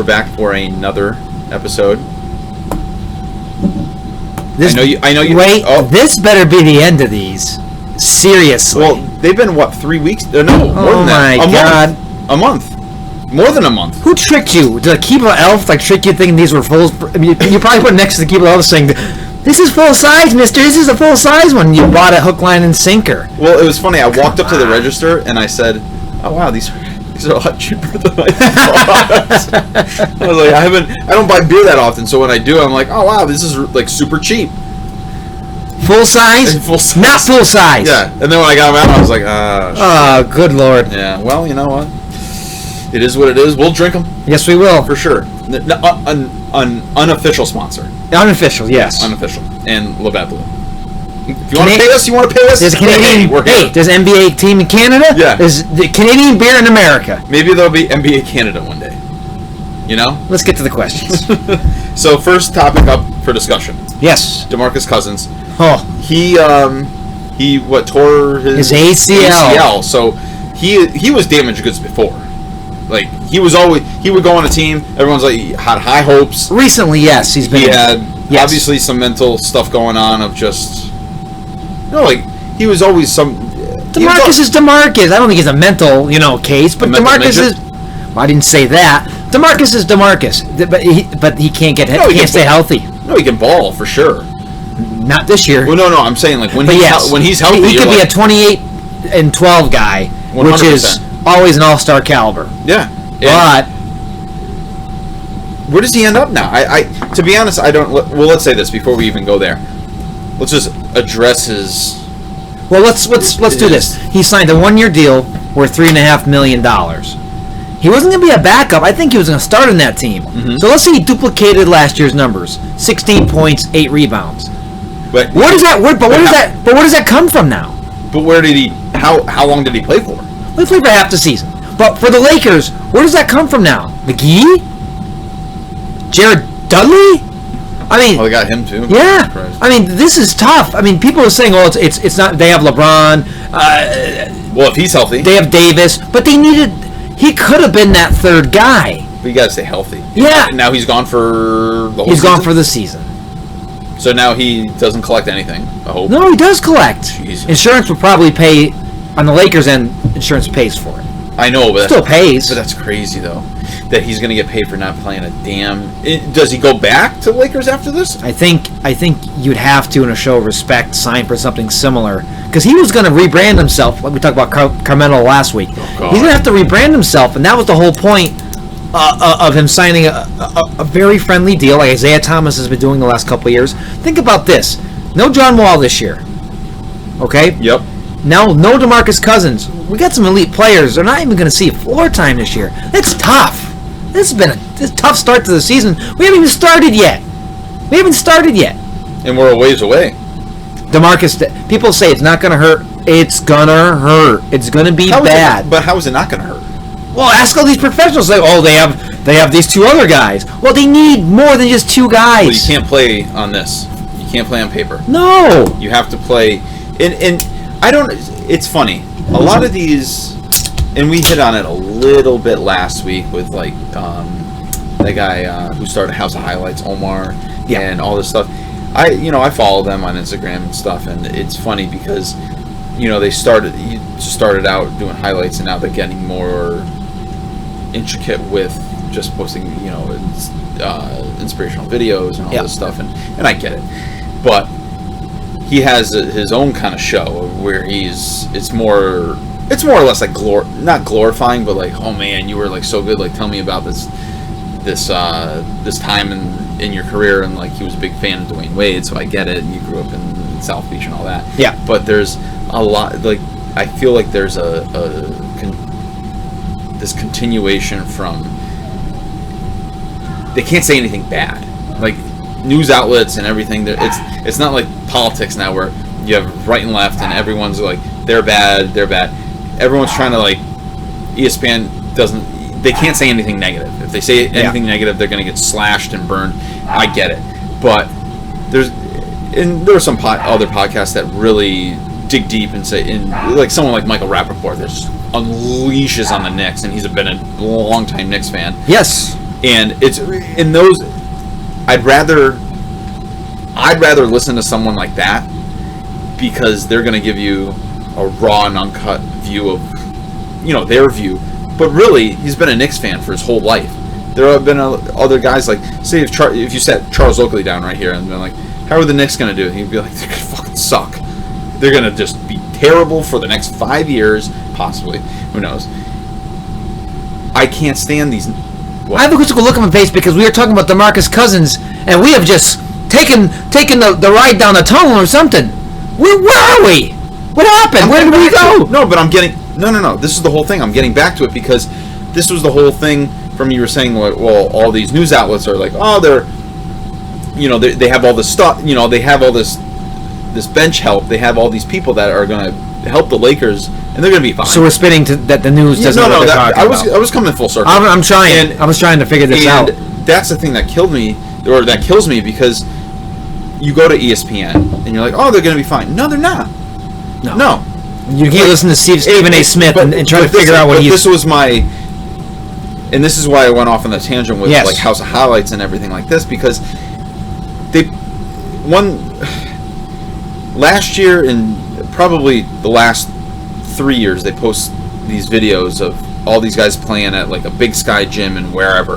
We're back for another episode. I know you. Wait, this better be the end of these. Seriously. Well, they've been, 3 weeks? No, more than that. Oh, my God. A month. More than a month. Who tricked you? Did a Keebler Elf trick you thinking these were full? I mean, you probably put next to the Keebler Elf saying, "This is full size, mister. This is a full size one." You bought it hook, line, and sinker. Well, it was funny. I walked up to the register and I said, "Oh wow, these are a lot cheaper than I thought." I was like, I don't buy beer that often, so when I do, I'm like, "Oh wow, this is like super cheap." Full size? Full size. Not full size. Yeah, and then when I got them out, I was like, oh, good Lord. Yeah, well, you know what? It is what it is. We'll drink them. Yes, we will. For sure. An unofficial sponsor. Unofficial, yes. Unofficial. And Labatt Blue. If you want to pay us, you want to pay us? There's a Canadian. There's an NBA team in Canada. Yeah. There's the Canadian beer in America. Maybe there'll be NBA Canada one day. You know? Let's get to the questions. So, first topic up for discussion. Yes. DeMarcus Cousins. Oh. He tore his ACL. So he was damaged goods before. Like he would go on a team. Everyone's like had high hopes. Recently, yes, he had obviously some mental stuff going on of just he was always some. DeMarcus is DeMarcus. I don't think he's a mental case, but DeMarcus is. Well, I didn't say that. DeMarcus is DeMarcus, but he can't can't stay healthy. No, he can ball for sure. Not this year. Well, no, I'm saying like when he's healthy, he could be a 28-12 guy, 100%. Which is always an all-star caliber. Yeah, but where does he end up now? I to be honest, I don't. Well, let's say this before we even go there. Let's just address his. Well, let's do this. He signed a 1-year deal worth $3.5 million. He wasn't going to be a backup. I think he was going to start in that team. Mm-hmm. So let's say he duplicated last year's numbers: 16 points, 8 rebounds. But where does that come from now? But where did he? How long did he play for? He played for half the season. But for the Lakers, where does that come from now? McGee? Jared Dudley? I mean, they got him too. Yeah, I mean, this is tough. I mean, people are saying, "Oh, it's not." They have LeBron. Well, if he's healthy, they have Davis, but they needed. He could have been that third guy. But you gotta stay healthy. Yeah. And now he's gone for the whole season? He's gone for the season. So now he doesn't collect anything, I hope. No, he does collect. Jesus. Insurance will probably pay, on the Lakers end, insurance pays for it. I know, but still pays. But that's crazy, though, that he's going to get paid for not playing a damn... Does he go back to the Lakers after this? I think you'd have to, in a show of respect, sign for something similar. Because he was going to rebrand himself, like we talked about Carmelo last week. Oh, God. He's going to have to rebrand himself, and that was the whole point of him signing a very friendly deal like Isaiah Thomas has been doing the last couple of years. Think about this. No John Wall this year. Okay? Yep. Now, no DeMarcus Cousins. We got some elite players. They're not even going to see floor time this year. That's tough. This has been a tough start to the season. We haven't even started yet. And we're a ways away. DeMarcus, people say it's not going to hurt. It's going to hurt. It's going to be bad. But how is it not going to hurt? Well, ask all these professionals. Like, they have these 2 other guys. Well, they need more than just 2 guys. Well, you can't play on this. You can't play on paper. No. You have to play. And I don't. It's funny. A lot of these, and we hit on it a little bit last week with like that guy who started House of Highlights, Omar, and all this stuff. I follow them on Instagram and stuff, and it's funny because they started out doing highlights, and now they're getting more intricate with just posting inspirational videos and all this stuff, and I get it, but he has his own kind of show where it's more or less like not glorifying, but like, oh man, you were like so good, like tell me about this time in your career, and like he was a big fan of Dwayne Wade, so I get it, and you grew up in South Beach and all that. Yeah. But there's a lot, like I feel like there's this continuation from, they can't say anything bad, like news outlets and everything. It's not like politics now where you have right and left and everyone's like they're bad. Everyone's trying to like, ESPN they can't say anything negative. If they say anything negative, they're going to get slashed and burned. I get it, but there are some other podcasts that really dig deep and say, like someone like Michael Rappaport that just unleashes on the Knicks, and he's been a long time Knicks fan. Yes. And it's in those. I'd rather listen to someone like that because they're going to give you a raw and uncut view of, their view. But really, he's been a Knicks fan for his whole life. There have been other guys like, say if you set Charles Oakley down right here and been like, how are the Knicks going to do? He'd be like, they're going to fucking suck. They're going to just be terrible for the next 5 years, possibly. Who knows? I can't stand these. I have a quizzical look on my face because we were talking about DeMarcus Cousins, and we have just taken the ride down the tunnel or something. Where are we? What happened? Where did we go? No, but I'm getting... No. This is the whole thing. I'm getting back to it because this was the whole thing from you were saying, well, all these news outlets are like, oh, they're... they have all this stuff. They have all this bench help. They have all these people that are going to help the Lakers, and they're going to be fine. So we're spinning to that the news doesn't know what they're talking about. I was coming full circle. I'm trying. I was trying to figure this out. That's the thing that killed me, or that kills me, because you go to ESPN and you're like, oh, they're going to be fine. No, they're not. No. You can't listen to Stephen A. Smith and try to figure out what he's... This was my... And this is why I went off on the tangent with like House of Highlights and everything like this, because last year and probably the last 3 years, they post these videos of all these guys playing at like a Big Sky gym and wherever,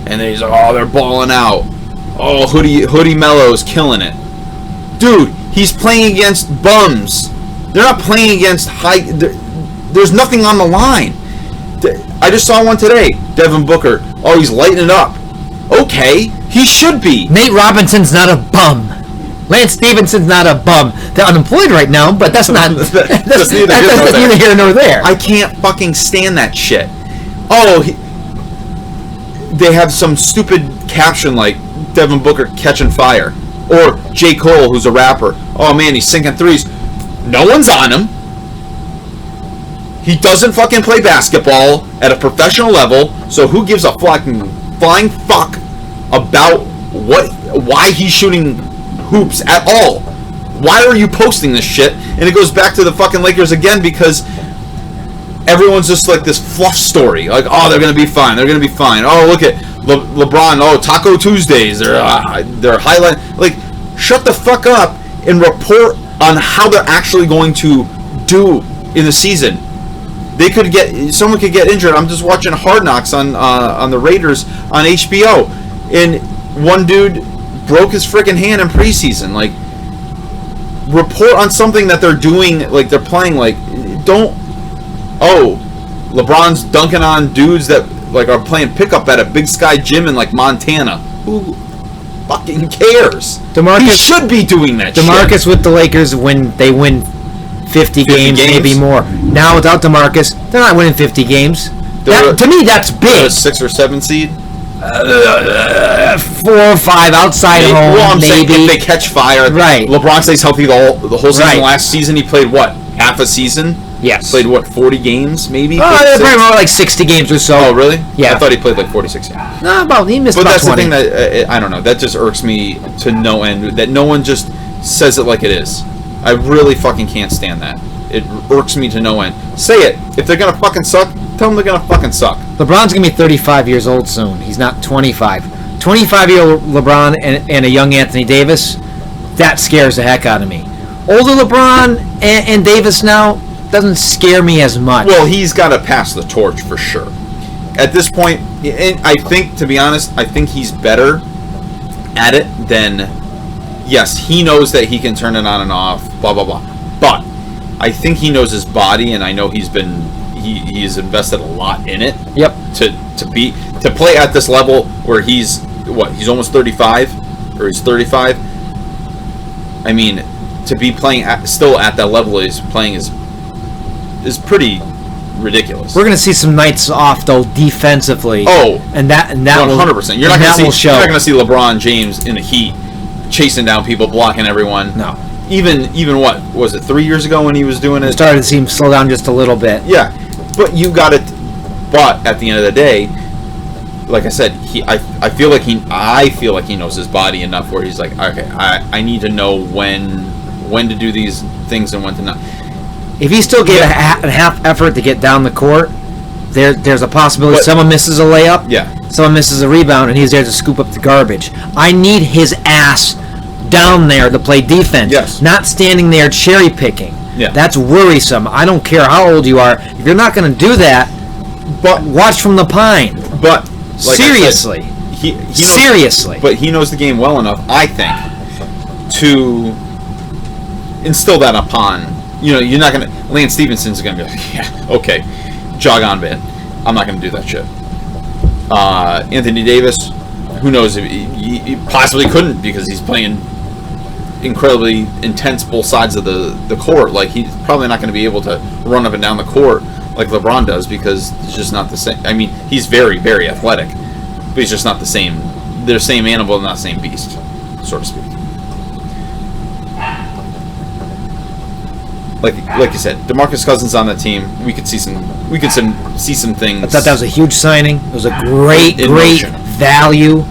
and they're like, oh, they're balling out. Oh, Hoodie Mello's killing it, dude. He's playing against bums. They're not playing against high. There's nothing on the line. I just saw one today. Devin Booker. Oh, he's lighting it up. Okay, he should be. Nate Robinson's not a bum. Lance Stevenson's not a bum. They're unemployed right now, but that's not... that's neither here nor there. I can't fucking stand that shit. Oh, they have some stupid caption like Devin Booker catching fire. Or J. Cole, who's a rapper. Oh, man, he's sinking threes. No one's on him. He doesn't fucking play basketball at a professional level, so who gives a fucking flying fuck about why he's shooting hoops at all? Why are you posting this shit? And it goes back to the fucking Lakers again, because everyone's just like this fluff story. Like, oh, they're going to be fine. They're going to be fine. Oh, look at LeBron. Oh, Taco Tuesdays. They're highlight. Like, shut the fuck up and report on how they're actually going to do in the season. Someone could get injured. I'm just watching Hard Knocks on the Raiders on HBO, and one dude broke his freaking hand in preseason. Like, report on something that they're doing, like they're playing. Like, don't. Oh, LeBron's dunking on dudes that like are playing pickup at a Big Sky gym in like Montana. Who fucking cares? He should be doing that. DeMarcus shit. With the Lakers when they win 50 games, maybe more. Now without DeMarcus, they're not winning 50 games. To me, that's big. A 6 or 7 seed. 4 or 5 outside home. Well, I'm maybe. saying if they catch fire, right? LeBron stays healthy the whole season. Right. Last season he played what, half a season? Yes. Played what, 40 games maybe? Probably more like 60 games or so. Oh really? Yeah. I thought he played like 46 games. No, he missed but about 20. But that's the thing that I don't know. That just irks me to no end. That no one just says it like it is. I really fucking can't stand that. It irks me to no end. Say it. If they're gonna fucking suck, tell them they're gonna fucking suck. LeBron's gonna be 35 years old soon. He's not 25. 25-year-old LeBron and a young Anthony Davis, that scares the heck out of me. Older LeBron and Davis now doesn't scare me as much. Well, he's got to pass the torch for sure. At this point, and I think, to be honest, I think he's better at it than. Yes, he knows that he can turn it on and off. Blah blah blah. But I think he knows his body, and I know he's invested a lot in it. Yep. To play at this level where he's almost 35, or he's 35. I mean, to be playing still at that level he's playing is pretty ridiculous. We're gonna see some nights off though defensively. Oh, and that 100%. You're not gonna see LeBron James in the Heat chasing down people, blocking everyone. No. Even what was it 3 years ago when he was doing it? Started to see him slow down just a little bit. Yeah, but you got it. But at the end of the day, like I said, I feel like he knows his body enough where he's like, okay, I need to know when to do these things and when to not. If he still gave a half effort to get down the court, there's a possibility someone misses a layup. Yeah. someone misses a rebound, and he's there to scoop up the garbage. I need his ass down there to play defense, Yes. not standing there cherry picking. Yeah. That's worrisome. I don't care how old you are. If you're not going to do that, But watch from the pine. But like Seriously. I said, he knows, Seriously. But he knows the game well enough, I think, to instill that upon. You're not gonna. Lance Stevenson's gonna be like, yeah, okay, jog on, man. I'm not gonna do that shit. Anthony Davis, who knows if he possibly couldn't because he's playing incredibly intense both sides of the court. Like he's probably not going to be able to run up and down the court like LeBron does because it's just not the same. I mean, he's very, very athletic, but he's just not the same. They're the same animal, not the same beast, so to speak. Like you said, DeMarcus Cousins on that team. We could see some things. I thought that was a huge signing. It was a great In motion. value.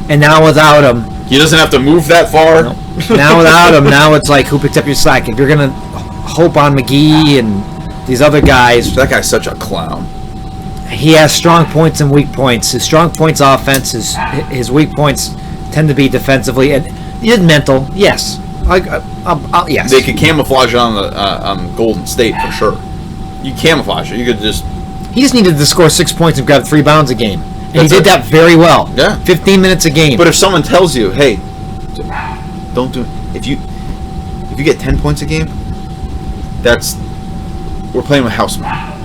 And now without him, He doesn't have to move that far. no. Now without him, now it's like who picked up your slack? If you're gonna hope on McGee and these other guys, That guy's such a clown. he has strong points and weak points. His strong points offense, his weak points tend to be defensively and mental. Yes, yes. They could camouflage it on Golden State for sure. You camouflage it. You could just. He just needed to score 6 points and grab 3 bounds a game, and That's he did it. that very well. Yeah. 15 minutes a game. But if someone tells you, hey, don't do. If you get 10 points a game, we're playing with house money.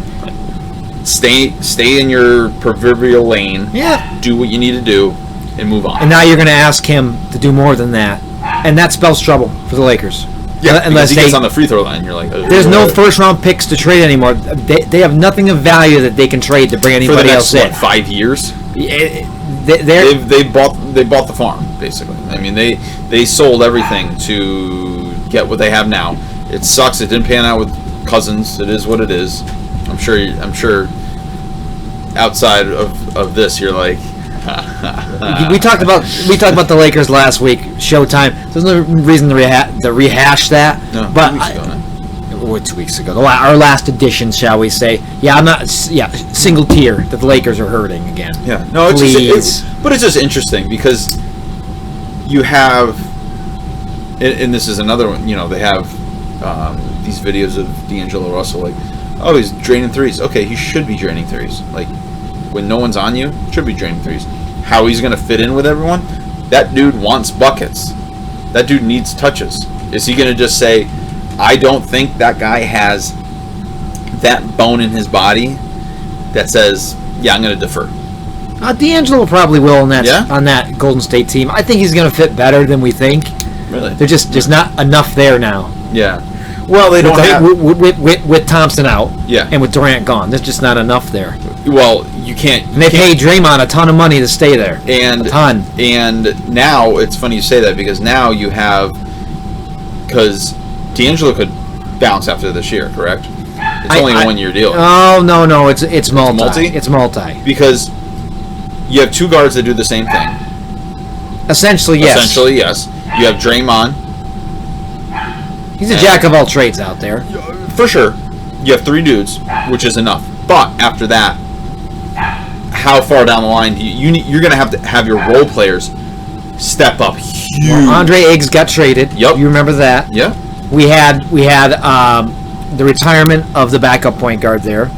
Stay in your proverbial lane. Yeah. Do what you need to do, and move on. And now you're going to ask him to do more than that, and that spells trouble for the Lakers. Yeah, unless because he gets on the free throw line, you're like, there's no first round picks to trade anymore. They have nothing of value that they can trade to bring for the anybody next else in. 5 years. They're They bought the farm basically. I mean they sold everything to get what they have now. It sucks. It didn't pan out with Cousins. It is what it is. I'm sure. Outside of this, you're like. we talked about the Lakers last week. Showtime. There's no reason to rehash that. No, but 2 weeks ago now. 2 weeks ago, our last edition, shall we say? Yeah, I'm not. Yeah, single tier that the Lakers are hurting again. Yeah, no, it's Please. but it's just interesting because you have, and this is another one. They have these videos of D'Angelo Russell like, oh, he's draining threes. Okay, he should be draining threes. Like when no one's on you, should be draining threes. How he's going to fit in with everyone? That dude wants buckets. That dude needs touches. Is he going to just say, I don't think that guy has that bone in his body that says, yeah, I'm going to defer. D'Angelo probably will on Yeah? that Golden State team. I think he's going to fit better than we think. Really? There's just not enough there now. Yeah. Well, they don't have. With Thompson out, Yeah. and with Durant gone, there's just not enough there. Well, you can't. And they paid Draymond a ton of money to stay there. And a ton. And now it's funny you say that because now you have, because D'Angelo could bounce after this year, correct? It's only a 1-year deal. Oh no, it's multi. multi? It's multi. Because you have 2 guards that do the same thing. Essentially, yes. Essentially, yes. You have Draymond. He's a jack of all trades out there. For sure. You have 3 dudes, which is enough. But after that, how far down the line you're going to have your role players step up huge. Well, Andre Iggs got traded. Yep. You remember that? Yeah. We had the retirement of the backup point guard there.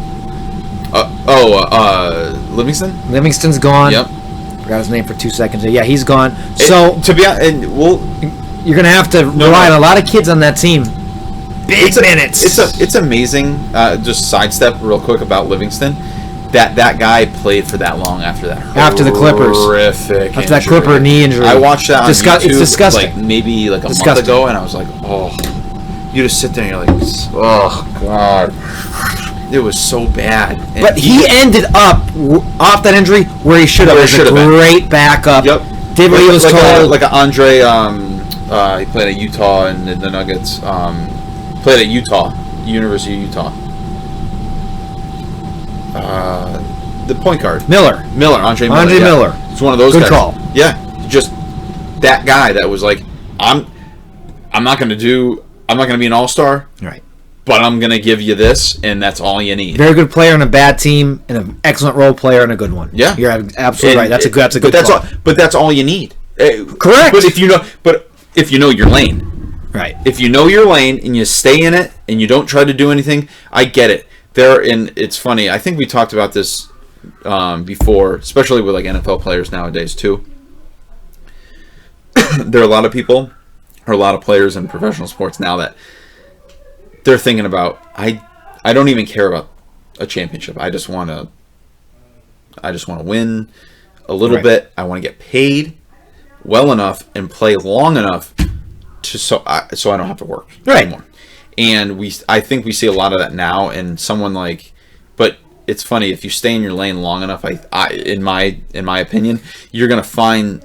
Livingston? Livingston's gone. Yep. Forgot his name for 2 seconds. Yeah, he's gone. So to be honest, and you're going to have to rely on a lot of kids on that team. Big minutes. It's amazing. Just sidestep real quick about Livingston. That guy played for that long after that. After the Clippers. Horrific. After that Clipper knee injury. I watched that on YouTube. It's disgusting. Like maybe like a month ago, and I was like, oh. You just sit there and you're like, oh god. It was so bad. And but he ended up off that injury where he should have. As a great backup. Yep. Did what he was told. Like an Andre. He played at Utah and the Nuggets. Played at Utah, University of Utah. The point guard. Andre Miller. It's one of those Good guys. call. Yeah, just that guy that was like, I'm not going to be an all-star. Right. but I'm going to give you this, and that's all you need. Very good player on a bad team, and an excellent role player on a good one. Yeah, you're absolutely right. That's a good. But that's all you need. Correct. But if you know your lane, right? If you know your lane and you stay in it and you don't try to do anything, I get it. It's funny. I think we talked about this before, especially with like NFL players nowadays too. There are a lot of people, or a lot of players in professional sports now that they're thinking about, I don't even care about a championship. I just want to win a little bit. I want to get paid well enough and play long enough so I don't have to work anymore. And I think we see a lot of that now. And someone but it's funny, if you stay in your lane long enough, in my opinion, you're gonna find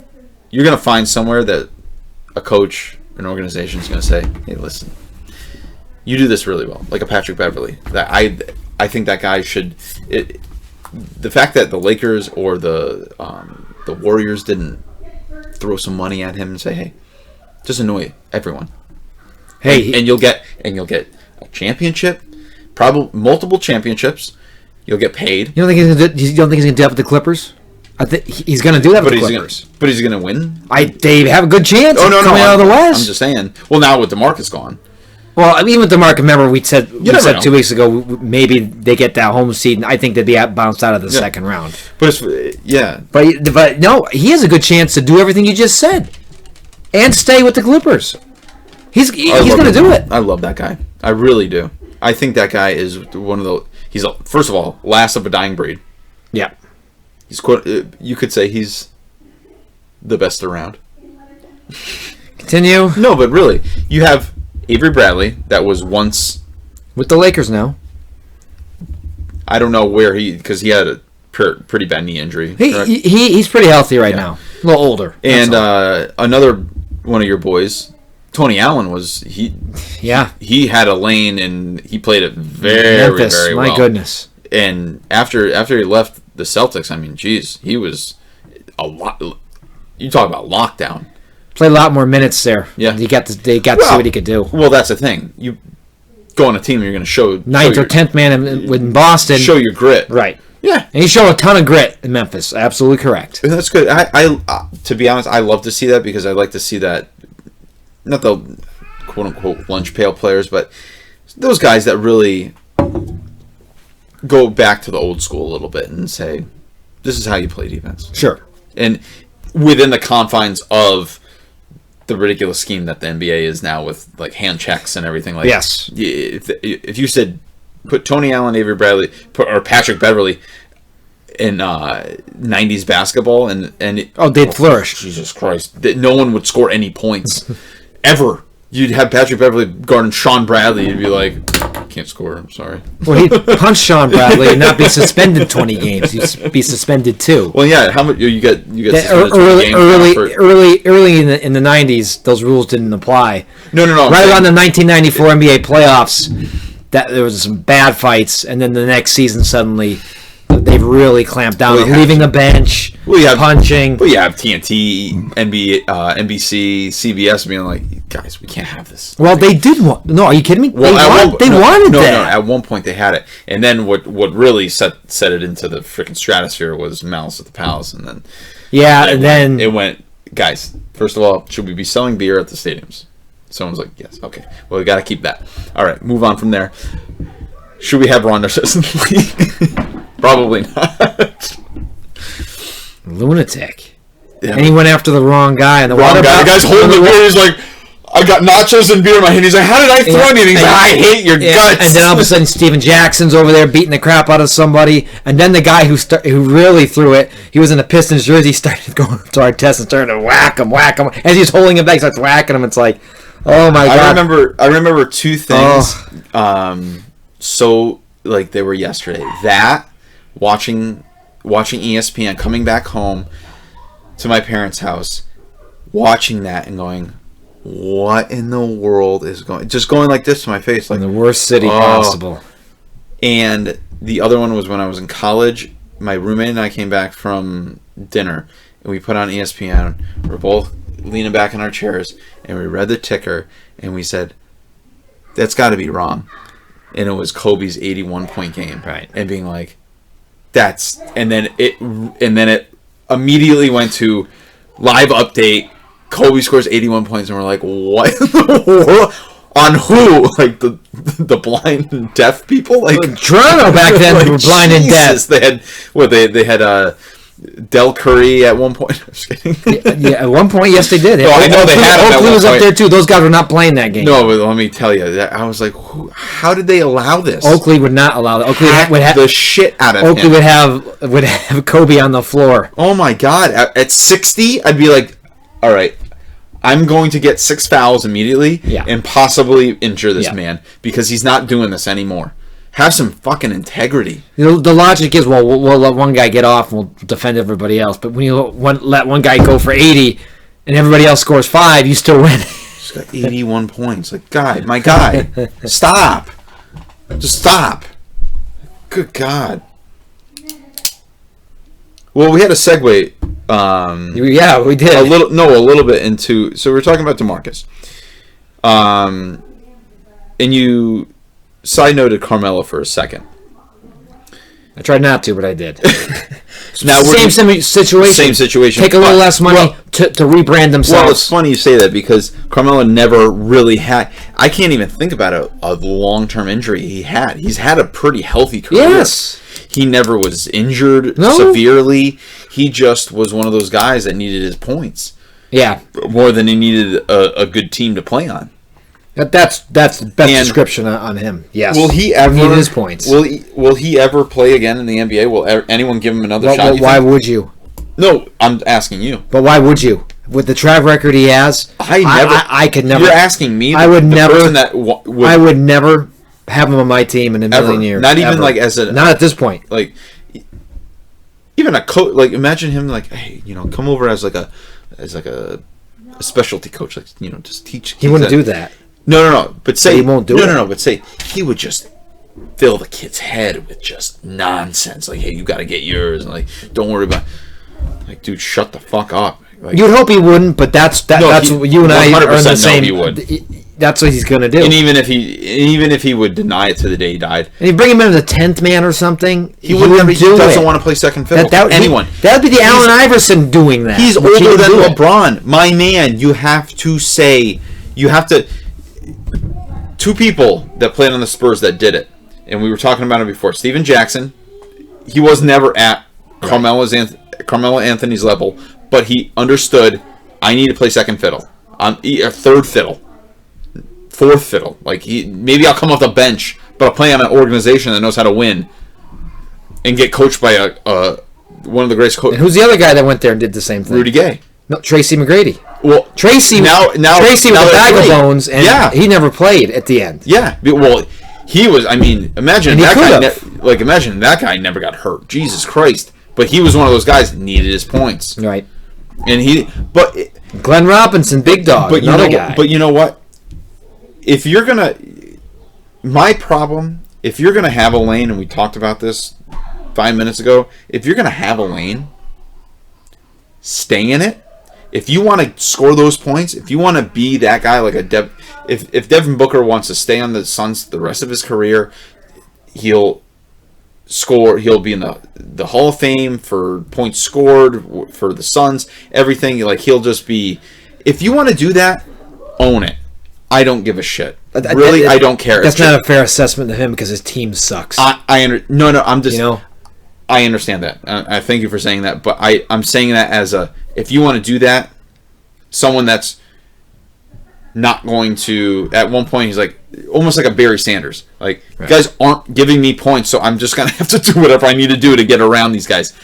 somewhere that a coach, an organization is gonna say, hey, listen, you do this really well, like a Patrick Beverley. That I think that guy should. The fact that the Lakers or the Warriors didn't throw some money at him and say, "Hey, just annoy everyone." Hey, and you'll get a championship, probably multiple championships. You'll get paid. You don't think he's gonna do that with the Clippers? I think he's gonna do that with the Clippers. But he's gonna win. They have a good chance. Coming out of the West. I'm just saying. Well, now with DeMarcus gone. Well, I mean, with DeMarcus, remember we said 2 weeks ago maybe they get that home seed, and I think they'd be bounced out of the second round. But but no, he has a good chance to do everything you just said, and stay with the Clippers. He's going to do it. I love that guy. I really do. I think that guy is one of the. He's first of all last of a dying breed. Yeah, you could say he's the best around. Continue. No, but really, you have Avery Bradley, that was once with the Lakers now. I don't know where because he had a pretty bad knee injury. He's pretty healthy right now. A little older. And another one of your boys, Tony Allen, he had a lane and he played it very, Memphis, very well. My goodness. And after he left the Celtics, I mean, geez, he was a lot. You talk about lockdown. Played a lot more minutes there. Yeah, they got to see what he could do. Well, that's the thing. You go on a team, you're going to show ninth or 10th man in Boston. Show your grit, right? Yeah, and he showed a ton of grit in Memphis. Absolutely correct. And that's good. I to be honest, I love to see that because I like to see that. Not the quote unquote lunch pail players, but those guys that really go back to the old school a little bit and say, "This is how you play defense." Sure, and within the confines of the ridiculous scheme that the NBA is now with like hand checks and everything like yes. If you said put Tony Allen, Avery Bradley, or Patrick Beverley in 90s basketball and they'd flourish. Jesus Christ. No one would score any points ever. You'd have Patrick Beverley guarding Sean Bradley. You'd be like, can't score. I'm sorry. Well, he'd punch Sean Bradley and not be suspended 20 games. He'd be suspended 2. Well, yeah. How much you get? Early in the 90s, those rules didn't apply. No. Right around the 1994 NBA playoffs, that there was some bad fights, and then the next season suddenly they've really clamped down on leaving the bench, punching. Well, you have TNT, NBC, CBS being like, guys, we can't have this. Well, they did want. No, are you kidding me? Well, they wanted that. No, at one point they had it, and then what really set it into the freaking stratosphere was Malice at the Palace, and then then it went. Guys, first of all, should we be selling beer at the stadiums? Someone's like, yes. Okay. Well, we got to keep that. All right, move on from there. Should we have Ron Artest in the league? Probably not. Lunatic. Yeah. And he went after the wrong guy. And the guy's holding the beer. He's like, I got nachos and beer in my hand. He's like, how did I throw anything? He's like, I hate your guts. And then all of a sudden, Steven Jackson's over there beating the crap out of somebody. And then the guy who really threw it, he was in a Pistons jersey, started going up to Artest and started to whack him. As he's holding him back, he starts whacking him. It's like, oh my God. I remember two things. So like they were yesterday. That watching ESPN, coming back home to my parents' house, watching that and going, what in the world is going like this to my face, like in the worst city possible. And the other one was when I was in college. My roommate and I came back from dinner and we put on ESPN. We're both leaning back in our chairs and we read the ticker and we said, that's got to be wrong. and it was Kobe's 81-point game, Right. and being like, and then it immediately went to live update. Kobe scores 81 points, and we're like, what in the world? On who? Like the blind and deaf people? Like Toronto back then like, were blind and deaf. They had Del Curry at one point. I'm just kidding. Yeah, at one point, yes, they did. I know they had him at Oakley one was up point. there too. Those guys were not playing that game. No, but let me tell you, I was like, how did they allow this? Oakley would not allow that. Oakley would have the shit out of Oakley him. would have Kobe on the floor. Oh my God! At 60, I'd be like, all right, I'm going to get 6 fouls immediately and possibly injure this man because he's not doing this anymore. Have some fucking integrity. The logic is, we'll let one guy get off and we'll defend everybody else. But when you let one guy go for 80 and everybody else scores 5, you still win. He's got 81 points. Like, my guy, stop. Just stop. Good God. Well, we had a segue. Yeah, we did. A little bit into. So we were talking about DeMarcus. And you side noted Carmelo for a second. I tried not to, but I did. Now same situation. Same situation. Take a little less money to rebrand themselves. Well, it's funny you say that because Carmelo never really had. I can't even think about a long-term injury he had. He's had a pretty healthy career. Yes. He never was injured severely. He just was one of those guys that needed his points. Yeah. More than he needed a good team to play on. That's the best description on him. Yes. Will he ever need his points? Will he ever play again in the NBA? Will anyone give him another shot? Why would you? No, I'm asking you. But why would you? With the track record he has, I could never. You're asking me. I would never. I would never have him on my team in a million years. Not even ever. like as a. Not at this point. Like, even a coach. Like, imagine him like, hey, come over as a specialty coach. Like, just teach. He wouldn't do that. No. But say he won't do it. No. But say he would just fill the kid's head with just nonsense. Like, hey, you got to get yours, and like, don't worry about. Like, dude, shut the fuck up. Like, you'd hope he wouldn't, but that's what you and I are in the same. He would. That's what he's gonna do. And even if he would deny it to the day he died, and you bring him in as a 10th man or something, he wouldn't do it. He doesn't want to play second fiddle. Anyone. That would be the Allen Iverson doing that. He's older than LeBron. My man, you have to say. You have to. Two people that played on the Spurs that did it, and we were talking about it before. Steven Jackson, he was never at Carmelo Anthony's level, but he understood. I need to play second fiddle. Third fiddle, fourth fiddle. Like maybe I'll come off the bench, but I'll play on an organization that knows how to win, and get coached by one of the greatest coaches. Who's the other guy that went there and did the same thing? Rudy Gay. No, Tracy McGrady. Well, Tracy with a bag of bones, and he never played at the end. Yeah, well, he was. I mean, imagine that guy. Imagine that guy never got hurt. Jesus Christ! But he was one of those guys that needed his points. Right. And Glenn Robinson, big dog, but another guy. But you know what? If you're gonna have a lane, and we talked about this 5 minutes ago. If you're gonna have a lane, stay in it. If you want to score those points, if you want to be that guy like if Devin Booker wants to stay on the Suns the rest of his career, he'll score. He'll be in the Hall of Fame for points scored for the Suns. Everything, like, he'll just be. If you want to do that, own it. I don't give a shit. Really, I don't care. That's not a fair assessment of him because his team sucks. I'm just. I understand that. I thank you for saying that, but I'm saying that as if you want to do that, someone that's not going to. At one point, he's like almost like a Barry Sanders. Like, you guys aren't giving me points, so I'm just gonna have to do whatever I need to do to get around these guys.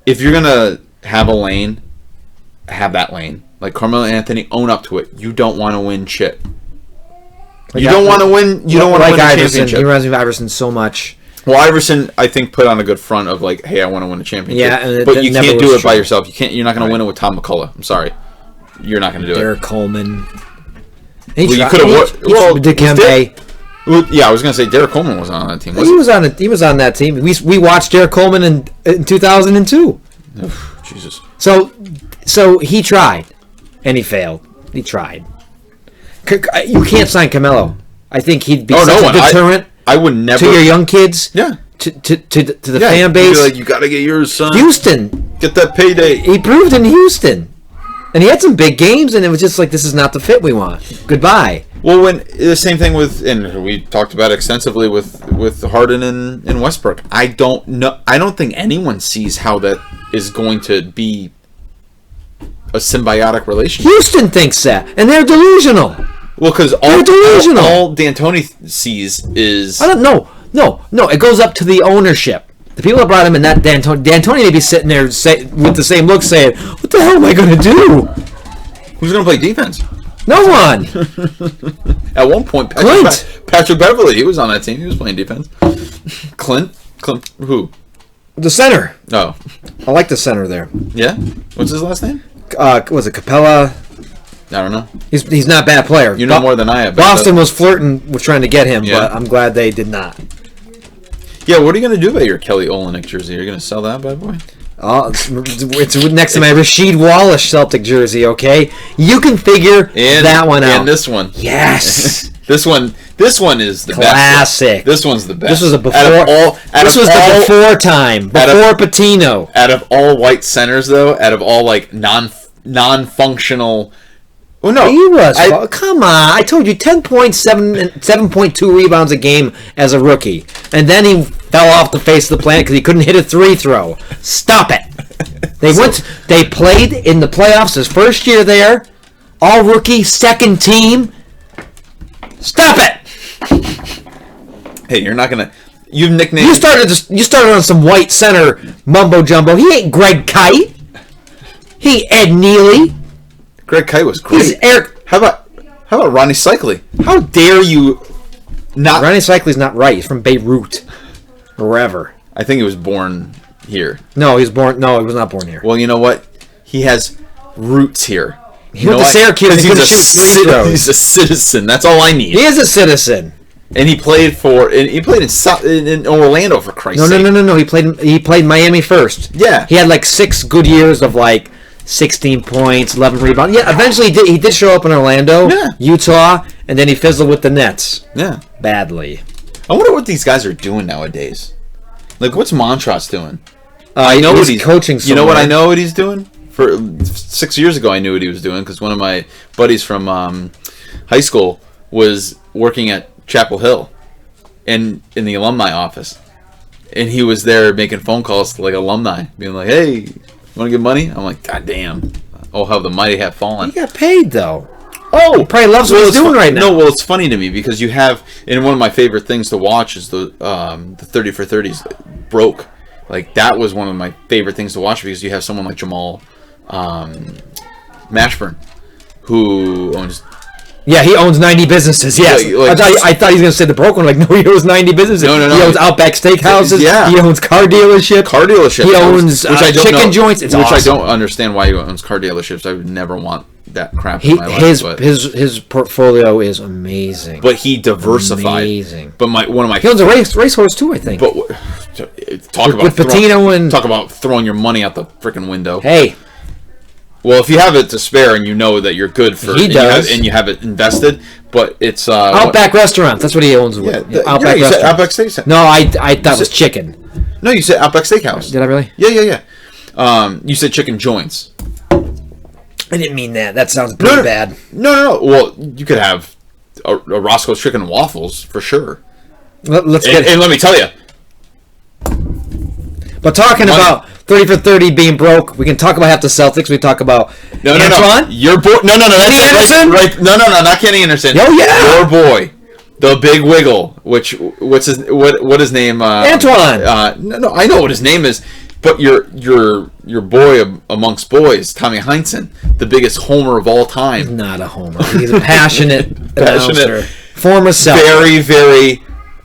If you're gonna have a lane, have that lane. Like Carmelo Anthony, own up to it. You don't want to win shit. You don't want to win. You don't want to win a championship. He reminds me of Iverson so much. Well, Iverson, I think, put on a good front of like, "Hey, I want to win a championship." Yeah, but you can't do it by yourself. You can't. You're not going to win it with Tom McCullough. I'm sorry, you're not going to do Derek Coleman. You could have. Well, Dikembe. Yeah, I was going to say Derek Coleman wasn't on that team. He was on that team. We watched Derek Coleman in 2002. Jesus. So he tried, and he failed. He tried. You can't sign Carmelo. I think he'd be Oh, such no a deterrent I would never. to your young kids. Yeah. To the Yeah, fan you'd base. be like, you got to get yours, son. Houston. Get that payday. He proved in Houston. And he had some big games, and it was just like, this is not the fit we want. Goodbye. Well, when the same thing with, and we talked about it extensively with Harden and Westbrook. I don't know. I don't think anyone sees how that is going to be a symbiotic relationship. Houston thinks that, and they're delusional. Well, because all D'Antoni sees is I don't know. No. It goes up to the ownership. The people that brought him in, that D'Antoni may be sitting there with the same look saying, what the hell am I going to do? who's going to play defense. No one. At one point, Patrick Beverley, he was on that team. He was playing defense. Clint, who? The center. Oh, I like the center there. yeah. What's his last name? Was it Capella? I don't know. He's not a bad player. You know more than I have. Boston was flirting with trying to get him, Yeah. but I'm glad they did not. Yeah, what are you going to do about your Kelly Olynyk jersey? Are you going to sell that bad boy? It's next to my Rasheed Wallace Celtic jersey, okay? You can figure that one out. And this one. Yes. This one is the Classic. best. This one's the best. This was a before. This was the before time. Before Patino. Out of all white centers, though, out of all like non-functional. Well, no, He was. Come on. I told you 10 points, 7.2 rebounds a game as a rookie. And then he fell off the face of the planet because he couldn't hit a free throw. Stop it. They played in the playoffs his first year there. All rookie, second team. Stop it. Hey, you're not going to... You've nicknamed... You started on some white center mumbo jumbo. He ain't Greg Kite. He ain't Ed Neely. Greg Kite was great. He's Eric. How about Ronnie Cycli? How dare you not... Ronnie Cycli's not right. He's from Beirut. Or wherever. I think he was born here. No, he was not born here. Well, you know what? He has roots here. He went to Syracuse. He couldn't shoot free throws. He's a citizen. That's all I need. He is a citizen. And he played in Orlando, for Christ's sake. No. He played Miami first. Yeah. He had like 6 good years of like 16 points, 11 rebounds. Yeah, eventually he did show up in Orlando, Utah, and then he fizzled with the Nets. Yeah. Badly. I wonder what these guys are doing nowadays. Like, what's Montrose doing? I know he's coaching somewhere. You know what I know what he's doing? For 6 years ago, I knew what he was doing because one of my buddies from high school was working at Chapel Hill in the alumni office. And he was there making phone calls to like alumni, being like, hey, want to give money? I'm like, God damn. Oh, how the mighty have fallen. He got paid, though. Oh, he probably loves what he's doing right now. No, well, it's funny to me because you have, and one of my favorite things to watch is the 30 for 30s broke. Like, that was one of my favorite things to watch because you have someone like Jamal Mashburn, who owns... Yeah, he owns 90 businesses, yes. I thought he was going to say the broke one. Like, no, he owns 90 businesses. No. He owns Outback Steakhouses. Yeah. He owns car dealerships. He owns chicken joints. It's awesome. I don't understand why he owns car dealerships. I would never want that crap in my life. His portfolio is amazing. But he diversified. Amazing. But one of my... He owns a racehorse, too, I think. But with Patino and... Talk about throwing your money out the freaking window. Hey... Well, if you have it to spare and you know that you're good for he does. And you have it invested, but it's... Outback Restaurants. That's what he owns. Outback you said Restaurants. Outback Steakhouse. No, I thought it was chicken. No, you said Outback Steakhouse. Did I really? Yeah. You said chicken joints. I didn't mean that. That sounds pretty bad. No. Well, you could have a Roscoe's Chicken and Waffles, for sure. Let's and let me tell you. But talking about 30 for 30 being broke, we can talk about half the Celtics. We talk about Antoine. No. Your boy. No. That's Kenny Anderson. Right. No. Not Kenny Anderson. Oh yeah. Your boy, the Big Wiggle. What's his name? Antoine. No. I know what his name is. But your boy amongst boys, Tommy Heinsohn, the biggest homer of all time. He's not a homer. He's a passionate announcer. Former Celtic. Very, very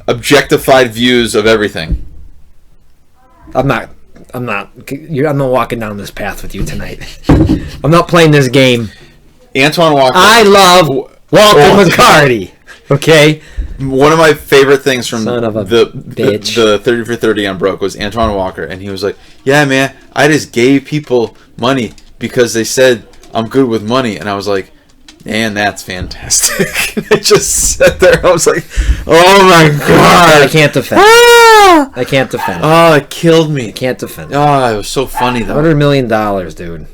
objectified views of everything. I'm not walking down this path with you tonight. I'm not playing this game. Antoine Walker. I love Walter McCarty. Okay? One of my favorite things from the 30 for 30 on Broke was Antoine Walker, and he was like, yeah, man, I just gave people money because they said I'm good with money. And I was like, Man, that's fantastic. I just sat there. I was like, oh my God. I can't defend. I can't defend. Oh, it killed me. I can't defend. Oh, it was so funny, though. $100 million, dude.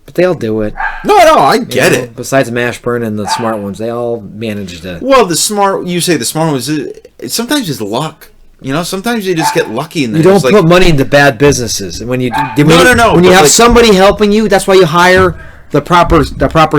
But they all do it. No, I get it. Besides Mashburn and the smart ones, they all manage to. Well, you say the smart ones, sometimes it's luck. You know, sometimes you just get lucky. And you don't put money into bad businesses. And when you no. When you have somebody helping you, that's why you hire the proper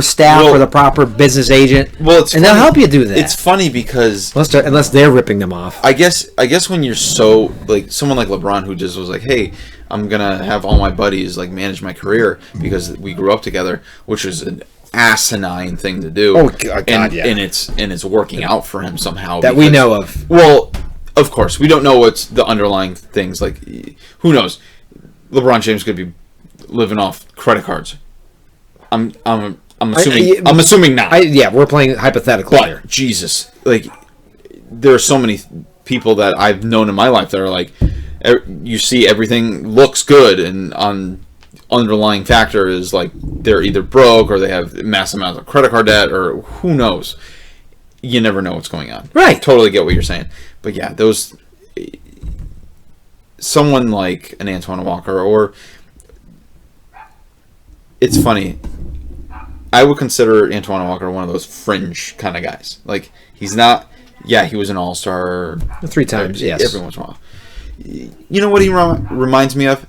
staff or the proper business agent. Well, they'll help you do that. It's funny because unless they're ripping them off. I guess when you're so like someone like LeBron who just was like, hey, I'm gonna have all my buddies like manage my career because we grew up together, which is an asinine thing to do. Oh God, yeah. And it's working out for him somehow that we know of. Well, of course, we don't know what's the underlying things. Like, who knows? LeBron James could be living off credit cards. I'm assuming. I'm assuming not. We're playing hypothetical here. Jesus, like there are so many people that I've known in my life that are like, you see everything looks good, and on underlying factor is like they're either broke or they have mass amounts of credit card debt or who knows. You never know what's going on. Right. Totally get what you're saying. But yeah, someone like an Antoine Walker, or it's funny. I would consider Antoine Walker one of those fringe kind of guys. Like, he's not. Yeah, he was an all-star 3 times. Yes, every once in a while. You know what he reminds me of?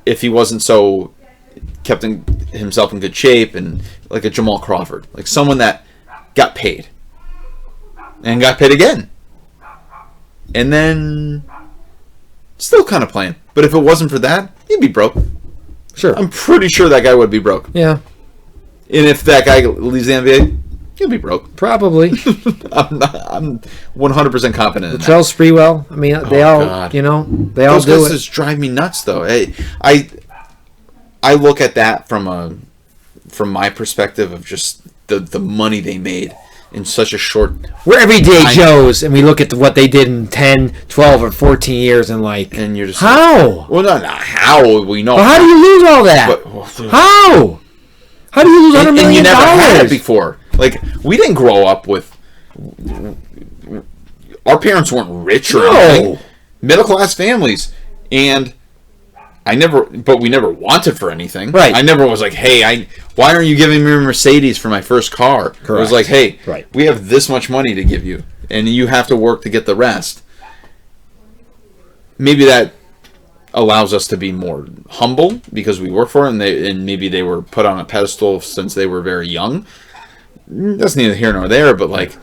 If he wasn't so kept himself in good shape, and like a Jamal Crawford, like someone that got paid and got paid again, and then still kind of playing. But if it wasn't for that, he'd be broke. Sure, I'm pretty sure that guy would be broke. Yeah. And if that guy leaves the NBA, he'll be broke. Probably. I'm 100% confident in that. Latrell Sprewell. I mean, they all, God. they all Those do guys it. just drive me nuts, though. I look at that from my perspective of just the money they made in such a short. We're everyday Joes, and we look at what they did in 10, 12, or 14 years, and and you're just how? Like, well, not how we know. Well, how do you lose all that? How? How do you lose $100 million? And you never had it before. Like, we didn't grow up with. Our parents weren't rich or anything. Middle class families, and but we never wanted for anything. Right. I never was like, hey, why aren't you giving me a Mercedes for my first car? Correct. It was like, hey, we have this much money to give you, and you have to work to get the rest. Maybe that allows us to be more humble because we work for it, and maybe they were put on a pedestal since they were very young. That's neither here nor there, but like,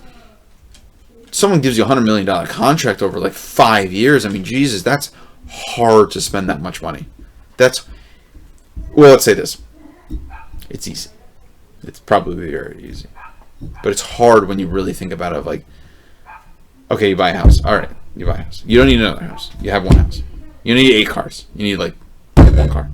someone gives you a $100 million contract over like 5 years. I mean, Jesus, that's hard to spend that much money. Let's say this. It's easy. It's probably very easy. But it's hard when you really think about it. Like, okay, you buy a house. All right, you buy a house. You don't need another house. You have one house. You need 8 cars. You need like 1 car.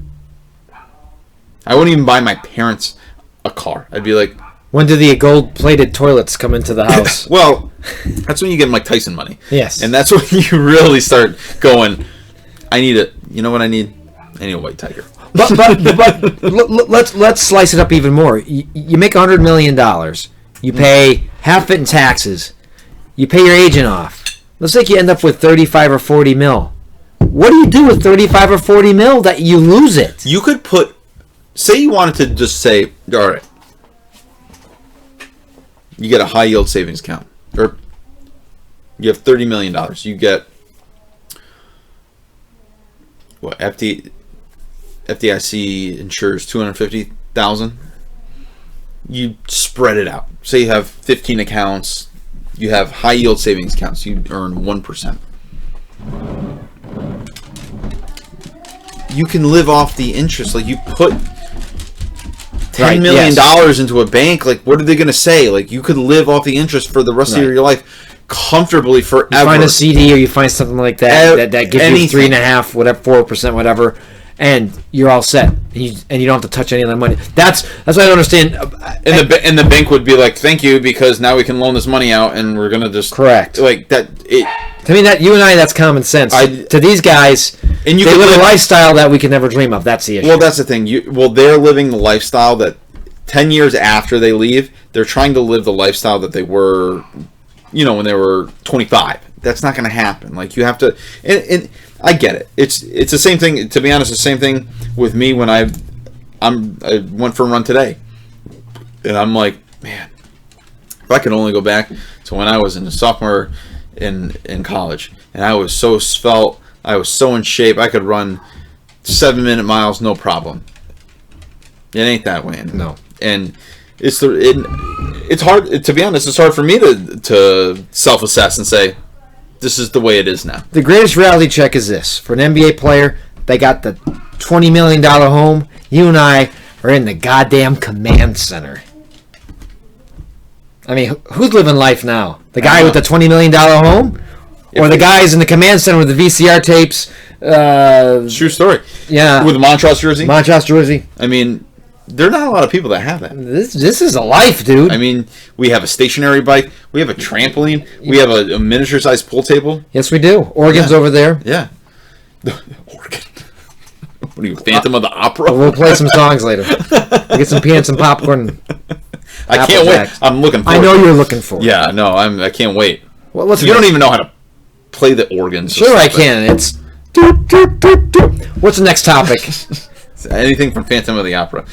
I wouldn't even buy my parents a car. I'd be like, when do the gold-plated toilets come into the house? Well, that's when you get Mike Tyson money. Yes. And that's when you really start going, you know what I need? I need a white tiger. But let's slice it up even more. You make $100 million. You pay half it in taxes. You pay your agent off. Let's say you end up with 35 or 40 mil. What do you do with 35 or 40 mil that you lose it? You could say you wanted to just say, all right, you get a high yield savings account, or you have $30 million. You get what? FDIC insures $250,000. You spread it out. Say you have 15 accounts. You have high yield savings accounts. You earn 1%. You can live off the interest. Like, you put $10 million into a bank. Like, what are they going to say? Like, you could live off the interest for the rest of your life comfortably forever. You find a CD or you find something like that that gives anything. you 3.5%, whatever, 4%, whatever, and you're all set. And you don't have to touch any of that money. That's what I don't understand. And the bank would be like, "Thank you, because now we can loan this money out, and we're gonna just correct like that." To me, that you and I, that's common sense. To these guys, and they live a lifestyle that we can never dream of. That's the issue. Well, that's the thing. They're living the lifestyle that 10 years after they leave, they're trying to live the lifestyle that they were, when they were 25. That's not going to happen. Like, you have to, and I get it. It's the same thing. To be honest, the same thing with me when I went for a run today, and I'm like, man, if I could only go back to when I was a sophomore in college, and I was so svelte, I was so in shape, I could run 7-minute miles, no problem. It ain't that way anymore. No. And it's hard, to be honest, it's hard for me to self-assess and say, this is the way it is now. The greatest reality check is this. For an NBA player, they got the $20 million home. You and I are in the goddamn command center. I mean, who's living life now? The guy with the $20 million home? Or the guys in the command center with the VCR tapes? True story. Yeah. With the Montrose jersey? Montrose jersey. I mean, there are not a lot of people that have that. This is a life, dude. I mean, we have a stationary bike. We have a trampoline. We have a miniature-sized pool table. Yes, we do. Oregon's over there. Yeah. Oregon. What are you, Phantom of the Opera? We'll play some songs later. We'll get some peanuts and popcorn. I can't wait. I'm looking forward. I know you're looking for it. Yeah, no, I can't wait. What's you don't even know how to play the organs. Sure, I can. It's. What's the next topic? Anything from Phantom of the Opera.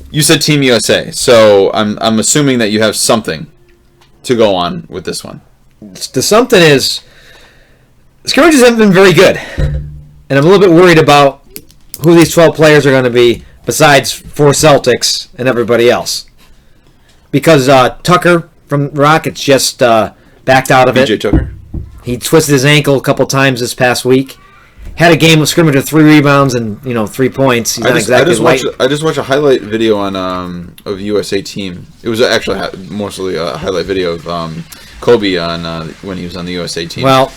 You said Team USA, so I'm assuming that you have something to go on with this one. The something is scrimmages haven't been very good, and I'm a little bit worried about who these 12 players are going to be besides 4 Celtics and everybody else. Because Tucker from Rockets just backed out of it. PJ Tucker. He twisted his ankle a couple times this past week. Had a game of scrimmage with 3 rebounds and 3 points. He's not exactly light. I just watched a highlight video on of USA team. It was actually mostly a highlight video of Kobe on when he was on the USA team. Well,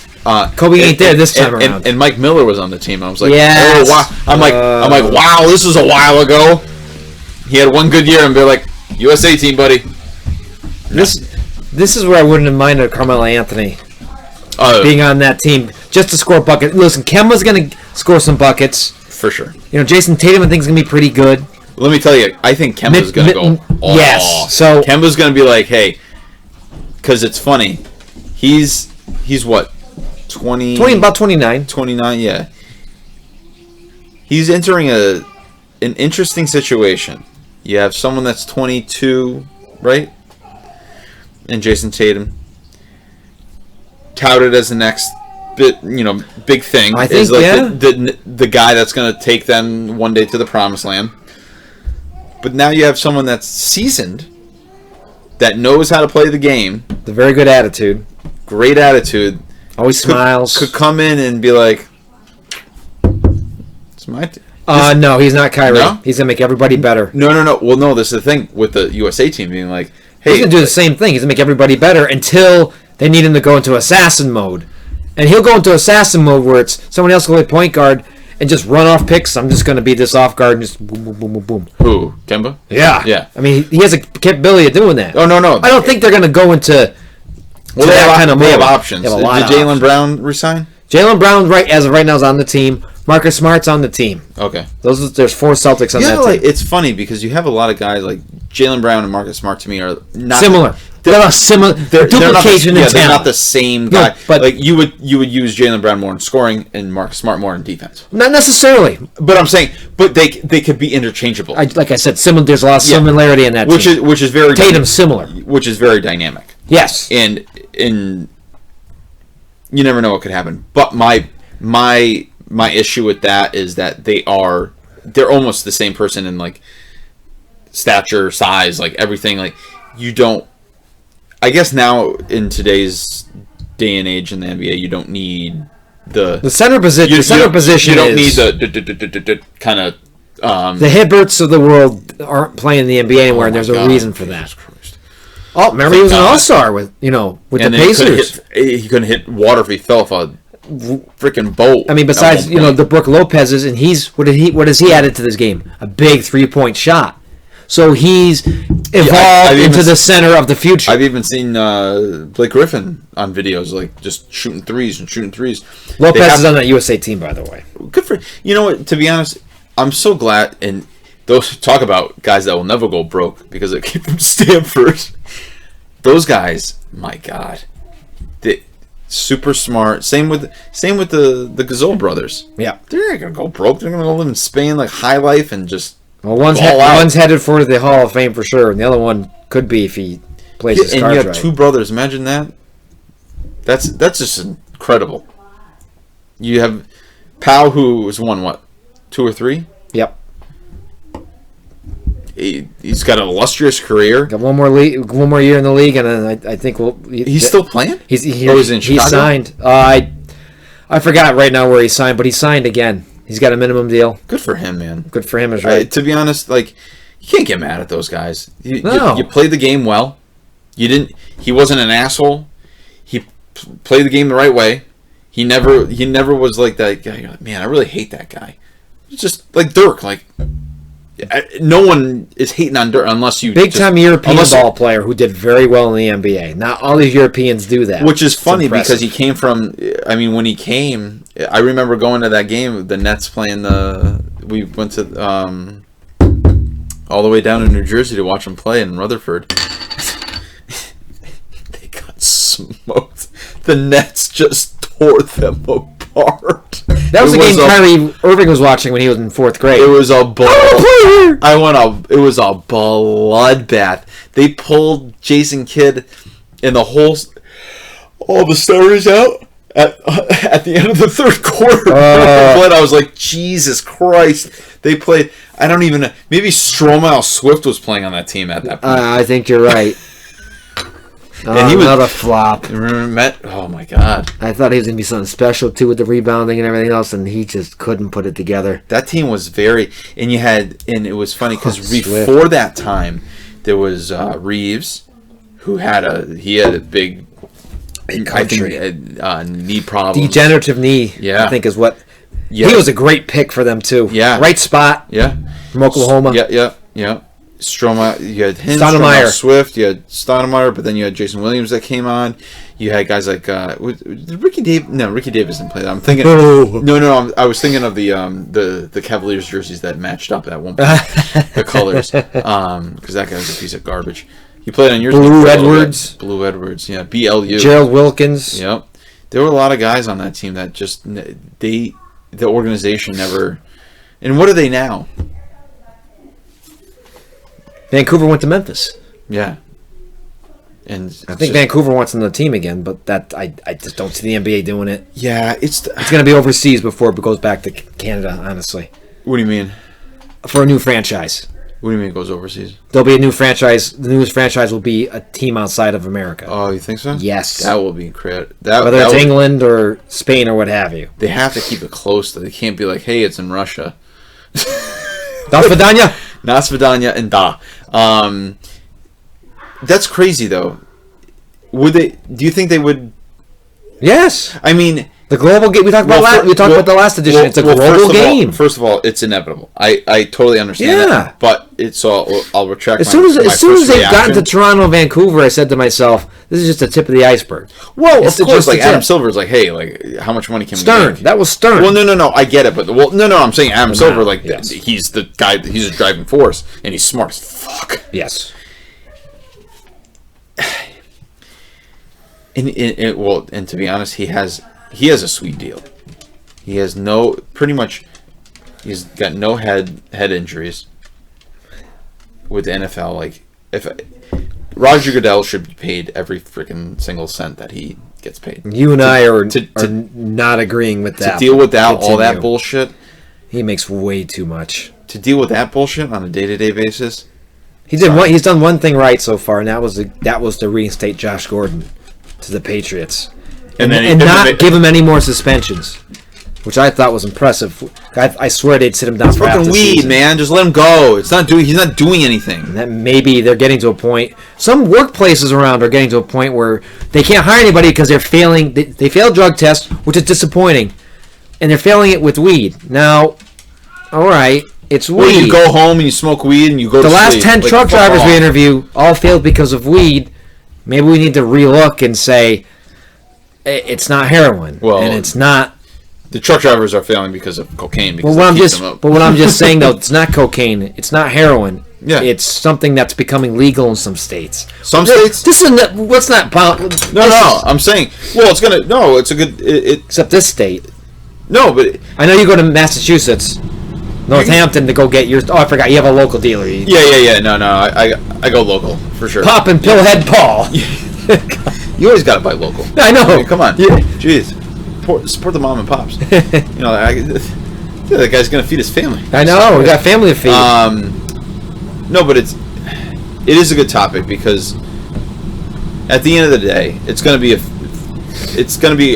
Kobe ain't there this time around. And Mike Miller was on the team. I was like, yes. oh wow! I'm like, wow! This was a while ago. He had one good year, and they're like, USA team, buddy. This is where I wouldn't have minded Carmelo Anthony being on that team just to score buckets. Listen, Kemba's going to score some buckets for sure. Jason Tatum I think is going to be pretty good. Let me tell you, I think Kemba's going to go all. Yes. So Kemba's going to be like, hey, because it's funny. He's what? 20, about 29. 29, yeah. He's entering an interesting situation. You have someone that's 22, right? And Jason Tatum, touted as the next big thing. I think, is like the guy that's going to take them one day to the promised land. But now you have someone that's seasoned, that knows how to play the game. The very good attitude. Great attitude. Always smiles. Could come in and be like, it's my no, he's not Kyrie. No? He's going to make everybody better. No. Well, no, this is the thing with the USA team being like, hey. He's going to do the same thing. He's going to make everybody better until they need him to go into assassin mode. And he'll go into assassin mode where it's someone else will play point guard and just run off picks. I'm just going to be this off guard and just boom, boom, boom, boom, boom. Who? Kemba? Yeah. Yeah. I mean, he has a capability of doing that. Oh, no. I don't think they're going to go into that kind of mode. They have options. They have a lot Did Jaylen Brown resign? Jaylen Brown, as of right now, is on the team. Marcus Smart's on the team. Okay. There's 4 Celtics on that team. It's funny because you have a lot of guys like Jaylen Brown and Marcus Smart to me are not similar. They're similar. They're duplication in talent. They're not the same guy. No, but like you would use Jaylen Brown more in scoring and Marcus Smart more in defense. Not necessarily. But I'm saying, they could be interchangeable. Like I said, there's a lot of similarity in that team. Which is very Tatum's similar. Which is very dynamic. Yes. And you never know what could happen. But my issue with that is that they're almost the same person in like stature, size, like everything. Like you don't. I guess now in today's day and age in the NBA, you don't need the center position. You don't need the kind of the Hibberts of the world aren't playing the NBA anymore, and there's a reason for that. Oh, remember he was an all-star with the Pacers. He couldn't hit water if he fell off a freaking boat. I mean, besides the Brook Lopez's, and what has he added to this game? A big 3-point shot. So he's evolved into the center of the future. I've even seen Blake Griffin on videos, like just shooting threes. Lopez is on that USA team, by the way. Good for you know what? To be honest, I'm so glad, and those talk about guys that will never go broke because they came from Stanford. Those guys, my God, they super smart. Same with the Gasol brothers. Yeah, they're not gonna go broke. They're gonna go live in Spain like high life and just. Well, one's headed for the Hall of Fame for sure, and the other one could be if he plays his cards right. And you have two brothers. Imagine that. That's just incredible. You have Powell, who was won what, 2 or 3? Yep. He's got an illustrious career. Got one more year in the league, and then I think he's still playing. He's in Chicago? He signed. I forgot right now where he signed, but he signed again. He's got a minimum deal. Good for him, man. Good for him is right. To be honest, like you can't get mad at those guys. You played the game well. You didn't. He wasn't an asshole. He played the game the right way. He never was like that guy. You're like, man, I really hate that guy. It's just like Dirk. Like no one is hating on Dirk unless you big time European ball player who did very well in the NBA. Not all these Europeans do that, which is funny because he came from. I mean, when he came, I remember going to that game. The Nets playing we went to all the way down in New Jersey to watch him play in Rutherford. They got smoked. The Nets just tore them apart. That was the game Kyrie Irving was watching when he was in 4th grade. It was a It was a bloodbath. They pulled Jason Kidd and all the stars out at the end of the 3rd quarter. I was like, Jesus Christ! They played. I don't even know. Maybe Stromile Swift was playing on that team at that point. I think you're right. And he was not a flop. Oh my God! I thought he was gonna be something special too with the rebounding and everything else, and he just couldn't put it together. That team was and it was funny because before that time, there was Reeves, who had a big knee problem, degenerative knee. Yeah, I think is what. Yeah. He was a great pick for them too. Yeah, right spot. Yeah, from Oklahoma. Yeah. Stroma, you had him, Stoudemire, Swift, you had Stoudemire, but then you had Jason Williams that came on. You had guys like did Ricky Davis? No, Ricky Davis didn't play that. I'm thinking. No. I was thinking of the Cavaliers jerseys that matched up at one point, the colors, because that guy was a piece of garbage. He played on yours. Blue Edwards, yeah, BLU. Gerald Wilkins. Yep, there were a lot of guys on that team that just the organization never. And what are they now? Vancouver went to Memphis. Yeah. And I think Vancouver wants on the team again, but that I just don't see the NBA doing it. Yeah, it's going to be overseas before it goes back to Canada, honestly. What do you mean? For a new franchise. What do you mean it goes overseas? There'll be a new franchise. The newest franchise will be a team outside of America. Oh, you think so? Yes. That will be incredible. Whether it's England or Spain or what have you. They have to keep it close. They can't be like, hey, it's in Russia. До свидания. Na svidanya and da. That's crazy though. Would they? Do you think they would? Yes. I mean, the global game. We talked about the last edition. It's a global game. First of all, it's inevitable. I totally understand that. But it's all. I'll retract. As soon as they've gotten to Toronto, Vancouver, I said to myself, "This is just the tip of the iceberg." Well, of course, like Adam Silver's like, "Hey, like, how much money can Stern, we make?" That was Stern. Well, no, I get it, but I'm saying Adam Silver, like, he's the guy. He's a driving force, and he's smart as fuck. Yes. And to be honest, he has a sweet deal. He has he's got no head injuries with the NFL. Like, if Roger Goodell should be paid every freaking single cent that he gets paid. You and I are not agreeing with that. To deal with all that bullshit. He makes way too much. To deal with that bullshit on a day-to-day basis. He's done one thing right so far, and that was to reinstate Josh Gordon to the Patriots, and not give him any more suspensions, which I thought was impressive. I swear they'd sit him down for half the weed, season. Man. Just let him go. He's not doing anything. And that maybe they're getting to a point. Some workplaces around are getting to a point where they can't hire anybody because they're failing. They failed drug tests, which is disappointing, and they're failing it with weed. Now, all right. It's weed. Well, you go home and you smoke weed and you go to sleep. The last 10 truck drivers we interview all failed because of weed. Maybe we need to relook and say it's not heroin, and it's not The truck drivers are failing because of cocaine. Because what I'm just saying though, it's not cocaine. It's not heroin. Yeah. It's something that's becoming legal in some states. Some states. This is what's not. No. I'm saying. Well, it's gonna. No, it's a good. Except this state. No, but I know you go to Massachusetts, Northampton to go get yours. Oh, I forgot. You have a local dealer. Yeah. No. I go local for sure. Pop and Pillhead Paul. You always gotta buy local. I know. I mean, come on. Yeah. Jeez. Support the mom and pops. You know, that guy's gonna feed his family. I know. We got family to feed. No, but it is a good topic because at the end of the day, it's gonna be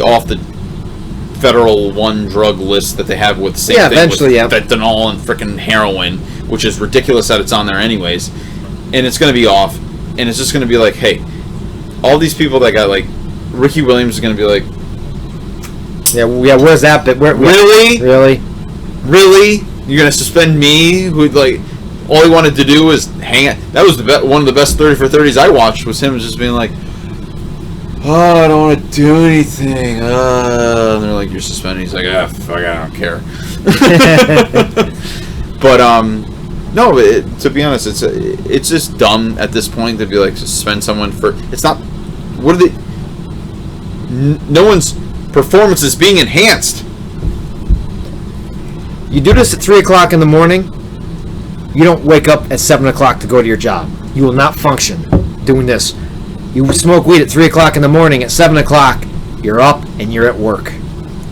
off the federal one drug list that they have with the same thing eventually, with fentanyl and freaking heroin, which is ridiculous that it's on there anyways, and it's gonna be off, and it's just gonna be like, hey, all these people that got like Ricky Williams is gonna be like. Yeah. Where's that bit? Really? Really? You're gonna suspend me? Who like all he wanted to do was hang out. That was one of the best 30 for 30s I watched. Was him just being like, "Oh, I don't want to do anything." And they're like, "You're suspended." He's like, "Ah, fuck, I don't care." But no. To be honest, it's just dumb at this point to be like suspend someone for. It's not. What are they? No one's performance is being enhanced. You do this at 3 o'clock in the morning. You don't wake up at 7 o'clock to go to your job. You will not function doing this. You smoke weed at 3 o'clock in the morning. At 7 o'clock, you're up and you're at work.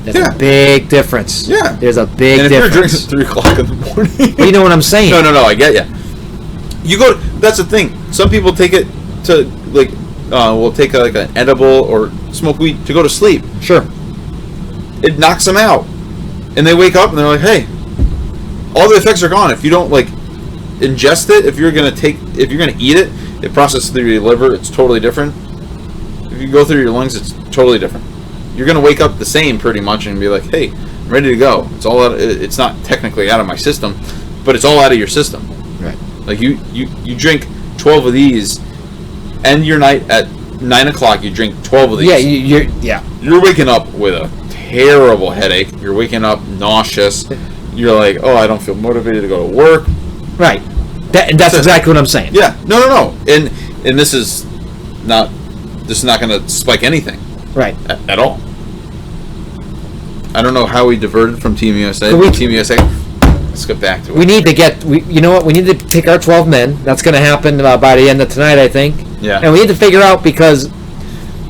There's a big difference. Yeah. There's a big and if difference. You're drinking at 3 o'clock in the morning. Well, you know what I'm saying. No, I get you. You go. That's the thing. Some people take it to like. Will take like an edible or smoke weed to go to sleep. Sure. It knocks them out, and they wake up and they're like, "Hey, all the effects are gone. If you don't like ingest it, if you're gonna eat it, it processes through your liver. It's totally different. If you go through your lungs, it's totally different. You're gonna wake up the same pretty much and be like, "Hey, I'm ready to go. It's all out. It's not technically out of my system, but it's all out of your system. Right. Like you drink 12 of these." End your night at 9 o'clock. You drink 12 of these. Yeah, You're waking up with a terrible headache. You're waking up nauseous. You're like, oh, I don't feel motivated to go to work. Right. That's exactly what I'm saying. Yeah. No. And this is not going to spike anything. Right. At all. I don't know how we diverted from Team USA. Team USA. Let's get back to it. We need to get. You know what? We need to pick our 12 men. That's going to happen by the end of tonight, I think. Yeah. And we need to figure out because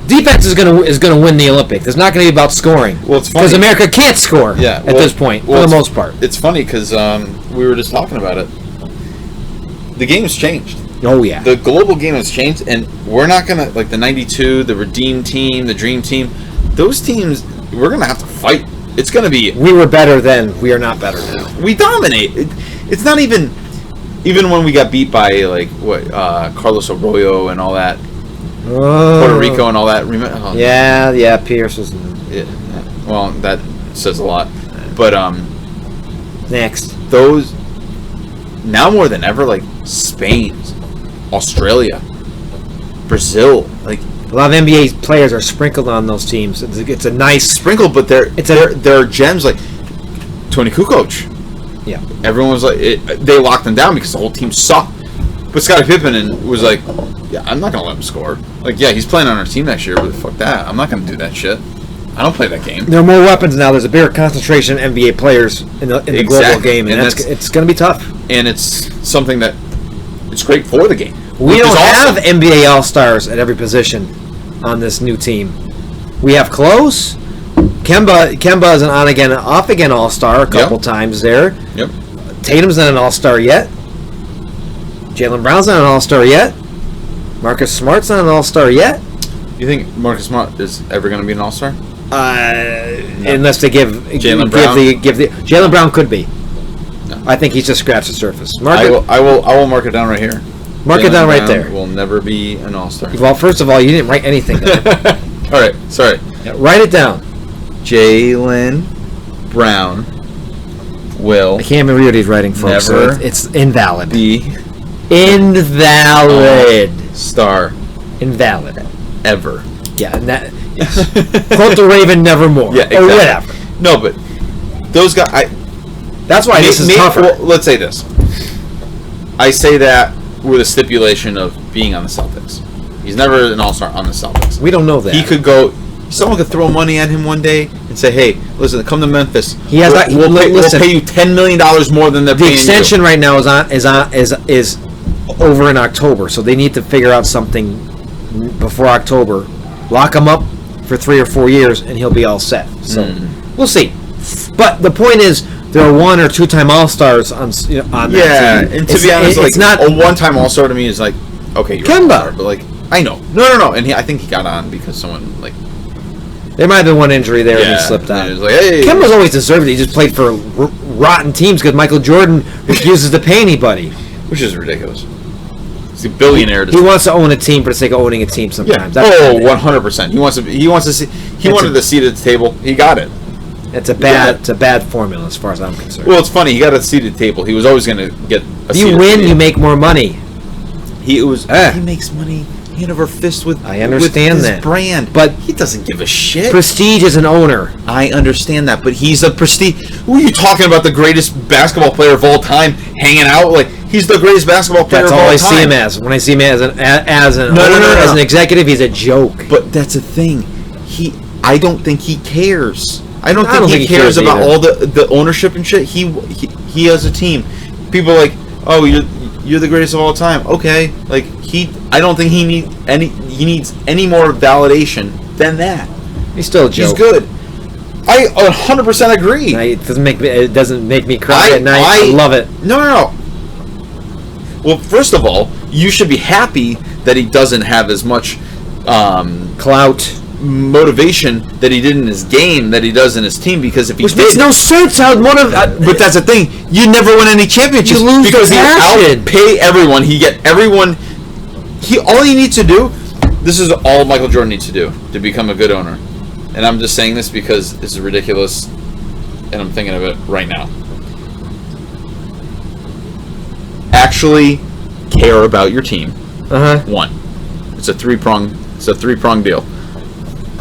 defense is going to win the Olympics. It's not going to be about scoring. Well, it's funny because America can't score. At this point, for the most part. It's funny because we were just talking about it. The game's changed. Oh yeah. The global game has changed, and we're not gonna like the '92, the Redeem Team, the Dream Team. Those teams, we're gonna have to fight. It's gonna be. We were better then. We are not better now. We dominate. It's not even when we got beat by like Carlos Arroyo and all that, Puerto Rico and all that. Yeah. Pierce was. Yeah, well, that says a lot. But next those now more than ever, like Spain, Australia, Brazil, like. A lot of NBA players are sprinkled on those teams. It's a nice sprinkle, but they're gems like Tony Kukoc. Yeah, everyone was like they locked him down because the whole team sucked. But Scottie Pippen was like, yeah, I'm not gonna let him score. Like, yeah, he's playing on our team next year, but fuck that, I'm not gonna do that shit. I don't play that game. There are more weapons now. There's a bigger concentration of NBA players in the global game, and it's going to be tough. And it's something that it's great for the game. We don't have NBA All-Stars at every position on this new team. We have close. Kemba is an on-again, off-again All-Star a couple times there. Yep. Tatum's not an All-Star yet. Jaylen Brown's not an All-Star yet. Marcus Smart's not an All-Star yet. You think Marcus Smart is ever going to be an All-Star? No. Unless they give Jaylen Brown. Jaylen Brown could be. No. I think he's just scratched the surface. I will mark it down right here. Mark it down right there. Will never be an All-Star. Well, first of all, you didn't write anything down. All right, sorry. Yeah, write it down. Jaylen Brown will. I can't even read what he's writing, folks. Never. So it's invalid. Be invalid. Star. Invalid. Ever. Yeah, and that. Yes. Quote the Raven, nevermore. Yeah, exactly. Or whatever. No, but those guys. That's why this is tougher. Well, let's say this. I say that with a stipulation of being on the Celtics. He's never an all-star on the Celtics. We don't know that. He could go. Someone could throw money at him one day and say, "Hey, listen, come to Memphis. He has that. We'll pay you $10 million more than they're paying you." The extension right now is over in October, so they need to figure out something before October. Lock him up for 3 or 4 years, and he'll be all set. So we'll see. But the point is, there are 1 or 2-time All-Stars on that team. Yeah, and to be honest, it's not a one-time All-Star to me is like, okay, you're Kemba. an All-Star, but like, I know. No. And I think he got on because someone, like... There might have been one injury there and he slipped out. Like, hey. Kemba's always deserved it. He just played for rotten teams because Michael Jordan refuses to pay anybody. Which is ridiculous. He's a billionaire. He wants to own a team for the sake of owning a team sometimes. Yeah. 100%. He wants to see... He wanted a seat at the table. He got it. It's a bad formula as far as I'm concerned. Well, it's funny. He got a seat at the table. He was always going to get a seat. You win, you make more money. He makes money hand over fist with. I understand with his that brand, but he doesn't give a shit. Prestige as an owner. I understand that, but he's a prestige. Who are you talking about? The greatest basketball player of all time, hanging out like he's the greatest basketball player of all time. That's all I see him as. When I see him as an owner, as an executive, he's a joke. But that's the thing. I don't think he cares. I don't think he cares about all the ownership and shit. He has a team. People are like, oh, you're the greatest of all time. Okay, like I don't think he needs any more validation than that. He's still a joke. He's good. I 100% agree. It doesn't make me cry at night. I love it. No. Well, first of all, you should be happy that he doesn't have as much clout, motivation that he did in his game that he does in his team, because if he makes no sense. But that's the thing, you never win any championships. You lose because he outpay everyone. He get everyone. All he needs to do. This is all Michael Jordan needs to do to become a good owner. And I'm just saying this because this is ridiculous, and I'm thinking of it right now. Actually care about your team. One, it's a three-pronged deal.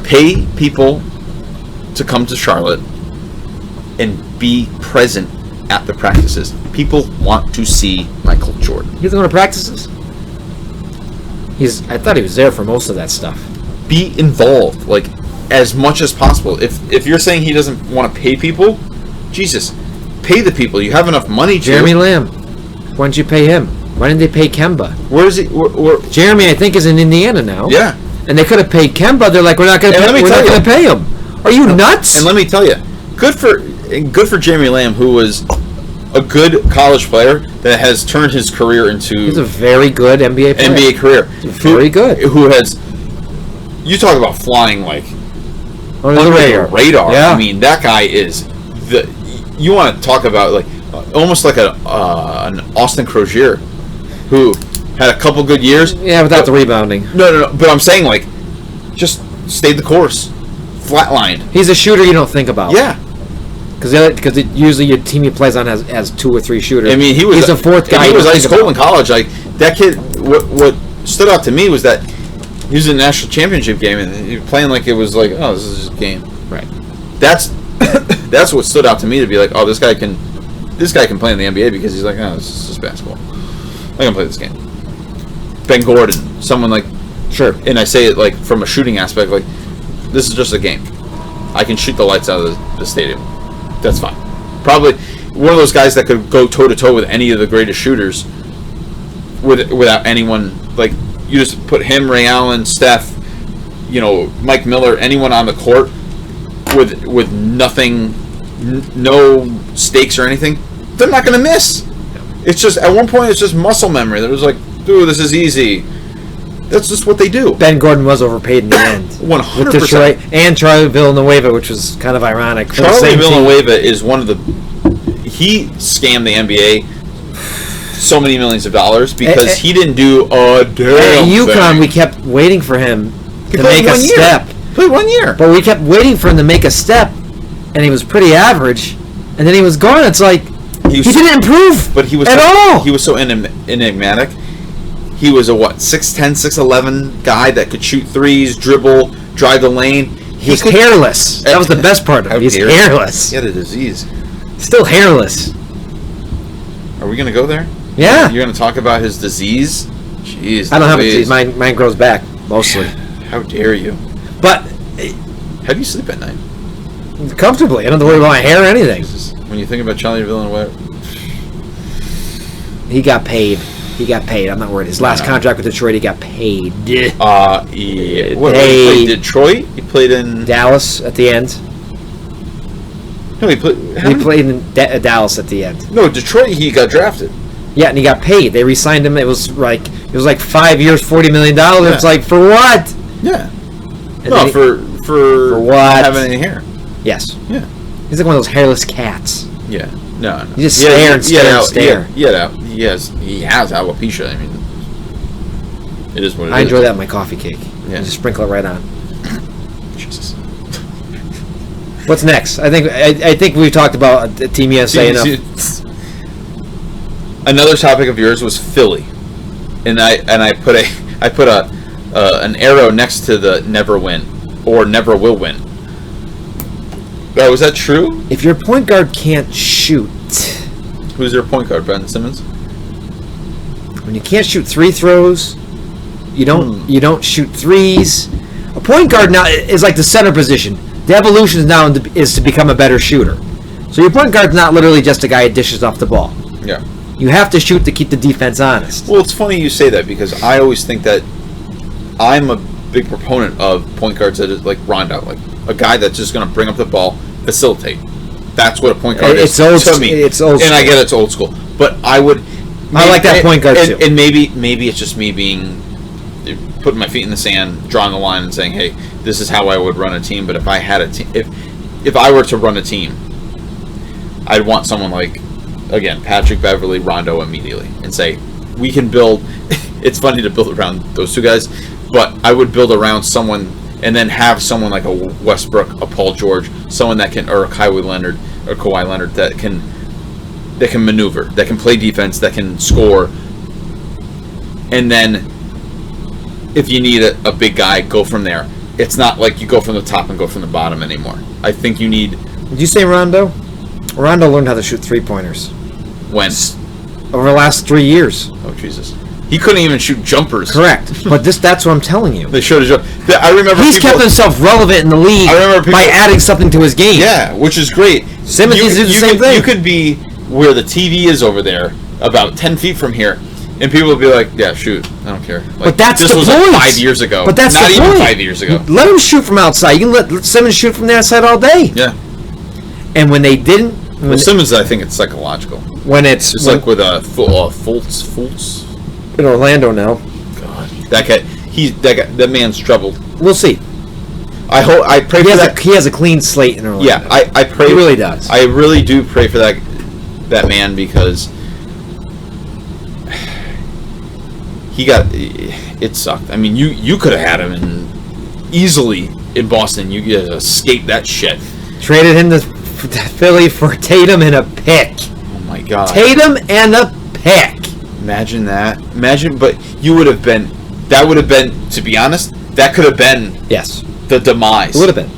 Pay people to come to Charlotte and be present at the practices. People want to see Michael Jordan. He doesn't go to practices? I thought he was there for most of that stuff. Be involved, like, as much as possible. If you're saying he doesn't want to pay people, Jesus, pay the people. You have enough money to. Jeremy Lamb. Why didn't you pay him? Why didn't they pay Kemba? Where is he? Jeremy, I think, is in Indiana now. Yeah. And they could have paid Kemba. They're like, we're not going to pay him. Are you nuts? And let me tell you, good for Jeremy Lamb, who was a good college player that has turned his career into. He's a very good NBA player. NBA career. Very good. Who has? You talk about flying like under the radar. Yeah. I mean, that guy is the. You want to talk about like almost like an Austin Crozier, who had a couple good years. Yeah, without the rebounding. No. But I'm saying, like, just stayed the course. Flatlined. He's a shooter you don't think about. Yeah. Because usually your team he plays on has 2 or 3 shooters. I mean, he's a fourth guy. He was ice cold in college. Like, that kid, what stood out to me was that he was in the national championship game, and he was playing like it was like, oh, this is just a game. Right. That's what stood out to me, to be like, oh, this guy can play in the NBA, because he's like, oh, this is just basketball. I can play this game. Ben Gordon, someone like, sure, and I say it like from a shooting aspect, like, this is just a game. I can shoot the lights out of the stadium. That's fine. Probably one of those guys that could go toe to toe with any of the greatest shooters without anyone. Like, you just put him, Ray Allen, Steph, Mike Miller, anyone on the court with nothing, no stakes or anything, they're not going to miss. It's just, at one point, it's just muscle memory. They're just like, dude, this is easy. That's just what they do. Ben Gordon was overpaid in the end. 100%. With Detroit and Charlie Villanueva, which was kind of ironic. Charlie Villanueva is one of the... He scammed the NBA so many millions of dollars because he didn't do a damn thing. At UConn, thing. We kept waiting for him to make a step. He played 1 year. But we kept waiting for him to make a step, and he was pretty average. And then he was gone. It's like... He didn't improve at all. He was so enigmatic. He was a 6'10", 6'11" guy that could shoot threes, dribble, drive the lane. He's hairless. That was the best part of it. He's hairless. He had a disease. Still hairless. Are we going to go there? Yeah. You're going to talk about his disease? Jeez. I don't have a disease. Mine grows back, mostly. How dare you? But how do you sleep at night? Comfortably. I don't have to worry about my hair or anything. When you think about Charlie Villanueva, he got paid. I'm not worried. His last contract with Detroit, he got paid. Yeah. He played Detroit? He played in Dallas at the end. No, he played in Dallas at the end. No, Detroit. He got drafted. Yeah, and he got paid. They re-signed him. It was like 5 years, $40 million. Yeah. It's like, for what? Yeah. And no, for what? Having any hair. Yes. Yeah. He's like one of those hairless cats. Yeah. No. You just stare and stare. Yeah. He has alopecia. I mean, it is what it is. I enjoy that in my coffee cake. Yeah. You just sprinkle it right on. Jesus. What's next? I think we've talked about Team USA enough. Another topic of yours was Philly, and I put an arrow next to the never win or never will win. Oh, is that true? If your point guard can't shoot, who's their point guard? Ben Simmons. When you can't shoot free throws, you don't shoot threes. A point guard now is like the center position. The evolution now is to become a better shooter. So your point guard's not literally just a guy who dishes off the ball. Yeah. You have to shoot to keep the defense honest. Well, it's funny you say that because I always think that I'm a big proponent of point guards that is like Rondo, like a guy that's just going to bring up the ball, facilitate. That's what a point guard is to me. It's old school. And I get it's old school, but I like that point guard too. And maybe it's just me putting my feet in the sand, drawing a line, and saying, "Hey, this is how I would run a team." But if I had a team, if I were to run a team, I'd want someone like, again, Patrick Beverley, Rondo immediately, and say, we can build. It's funny to build around those two guys, but I would build around someone, and then have someone like a Westbrook, a Paul George, someone that can, or a Kawhi Leonard that can maneuver, that can play defense, that can score, and then if you need a big guy, go from there. It's not like you go from the top and go from the bottom anymore. I think you need. Did you say Rondo? Rondo learned how to shoot three-pointers. When? Over the last 3 years. Oh, Jesus. He couldn't even shoot jumpers. Correct. But that's what I'm telling you. They showed a jump. I remember he's kept himself relevant in the league by adding something to his game. Yeah, which is great. Simmons needs to do the same thing. You could be where the TV is over there, about 10 feet from here, and people will be like, yeah, shoot, I don't care. Like, but that's this the was point. Like 5 years ago. But that's not the point. Even 5 years ago. Let him shoot from outside. You can let Simmons shoot from the outside all day. Yeah. And when they didn't... Simmons, I think it's psychological. When it's... It's like with Fultz. In Orlando now. God. That man's troubled. We'll see. I pray for that. He has a clean slate in Orlando. Yeah, I pray. He really does. I really do pray for that man because it sucked. I mean, you could have had him easily in Boston. You could have escaped that shit. Traded him to Philly for Tatum and a pick. Oh my God. Tatum and a pick. Imagine that. But you would have been. That would have been. To be honest, that could have been. Yes. The demise. It would have been.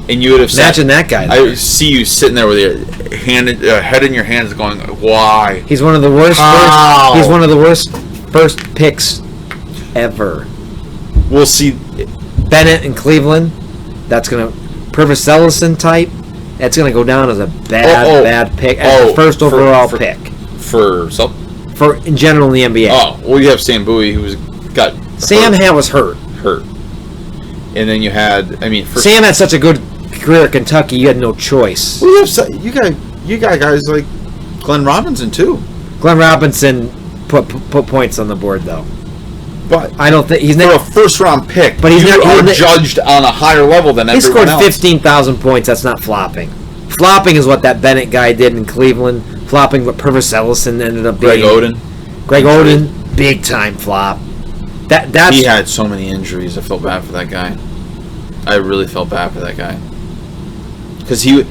And you would have. Imagine that guy. I see you sitting there with your head in your hands, going, "Why?" He's one of the worst. He's one of the worst first picks ever. We'll see. Bennett in Cleveland. That's gonna Purvis Ellison type. That's gonna go down as a bad pick. As the first overall pick. For in general in the NBA. Oh, well, you have Sam Bowie, who was hurt. And then you had, Sam had such a good career at Kentucky, you had no choice. Well, you got guys like Glenn Robinson too. Glenn Robinson put points on the board though. But I don't think he's for a first round pick. But he's judged on a higher level than everyone else. He scored 15,000 points. That's not flopping. Flopping is what that Bennett guy did in Cleveland. Flopping what Purvis Ellison ended up being. Greg Oden, big time flop. That's he had so many injuries. I felt bad for that guy. I really felt bad for that guy because it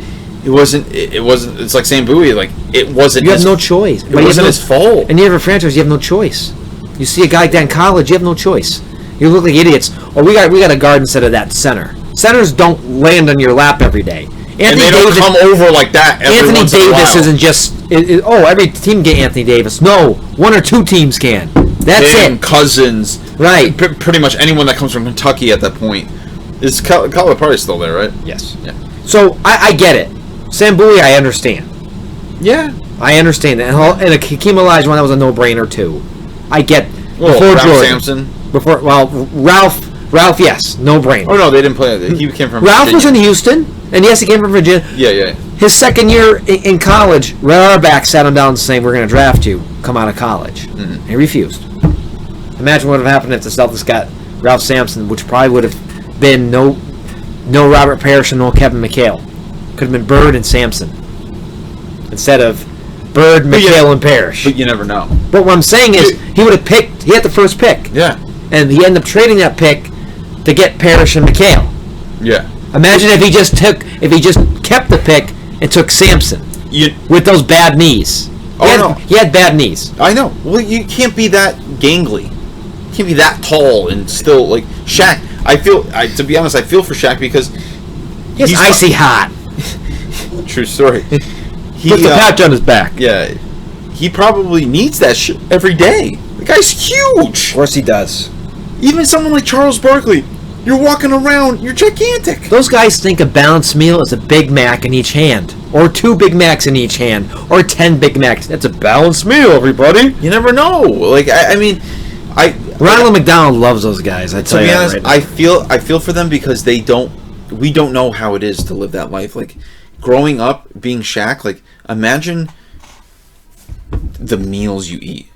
wasn't. It's like Sam Bowie. Like it wasn't. You have no choice. It wasn't his fault. And you have a franchise. You have no choice. You see a guy down college. You have no choice. You look like idiots. Oh, we got a guard instead of that center. Centers don't land on your lap every day. And they don't come over like that every Anthony once in a Davis while. isn't just, every team get Anthony Davis. No, 1 or 2 teams can. That's Him, it. Cousins. Right. Pretty much anyone that comes from Kentucky at that point. Is Calipari still there, right? Yes. Yeah. So, I get it. Sam Bowie, I understand. Yeah. I understand that. And a Hakeem Olajuwon, that was a no-brainer, too. I get Well, before Ralph Jordan. Sampson. Ralph, yes, no-brainer. Oh, no, they didn't play. He came from Ralph Virginia. was in Houston, and yes, he came from Virginia. Yeah. His second year in college, Red Auerbach sat him down saying, "We're going to draft you. Come out of college." Mm-hmm. He refused. Imagine what would have happened if the Celtics got Ralph Sampson, which probably would have been no Robert Parrish and no Kevin McHale. Could have been Bird and Sampson instead of Bird, McHale, and Parrish. But you never know. But what I'm saying is, he would have picked. He had the first pick. Yeah. And he ended up trading that pick to get Parrish and McHale. Yeah. Imagine if he just kept the pick and took Sampson with those bad knees. He had bad knees. I know. Well, you can't be that gangly. You can't be that tall and still like Shaq. To be honest, I feel for Shaq because he's icy hot. True story. He puts the patch on his back. Yeah. He probably needs that shit every day. The guy's huge. Of course he does. Even someone like Charles Barkley, you're walking around, you're gigantic. Those guys think a balanced meal is a Big Mac in each hand, or 2 Big Macs in each hand, or 10 Big Macs. That's a balanced meal, everybody. You never know. Like I mean, Ronald McDonald loves those guys. I tell you. To be honest, right I feel for them because we don't know how it is to live that life. Like growing up, being Shaq. Like imagine the meals you eat.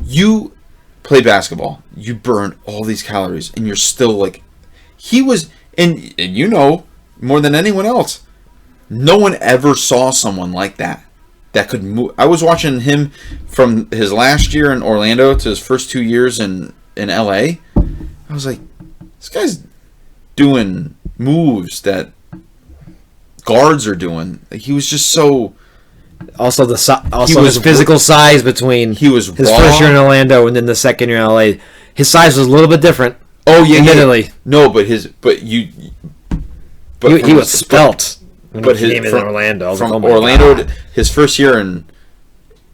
You play basketball, you burn all these calories, and you're still like, he was, and you know more than anyone else, no one ever saw someone like that could move. I was watching him from his last year in Orlando to his first 2 years in LA. I was like, this guy's doing moves that guards are doing. Like, he was just so. Also, his physical size between his raw. first year in Orlando and then the second year in LA, his size was a little bit different. Oh yeah, admittedly. No, but he was spelt. But he came in Orlando. From Orlando, to his first year in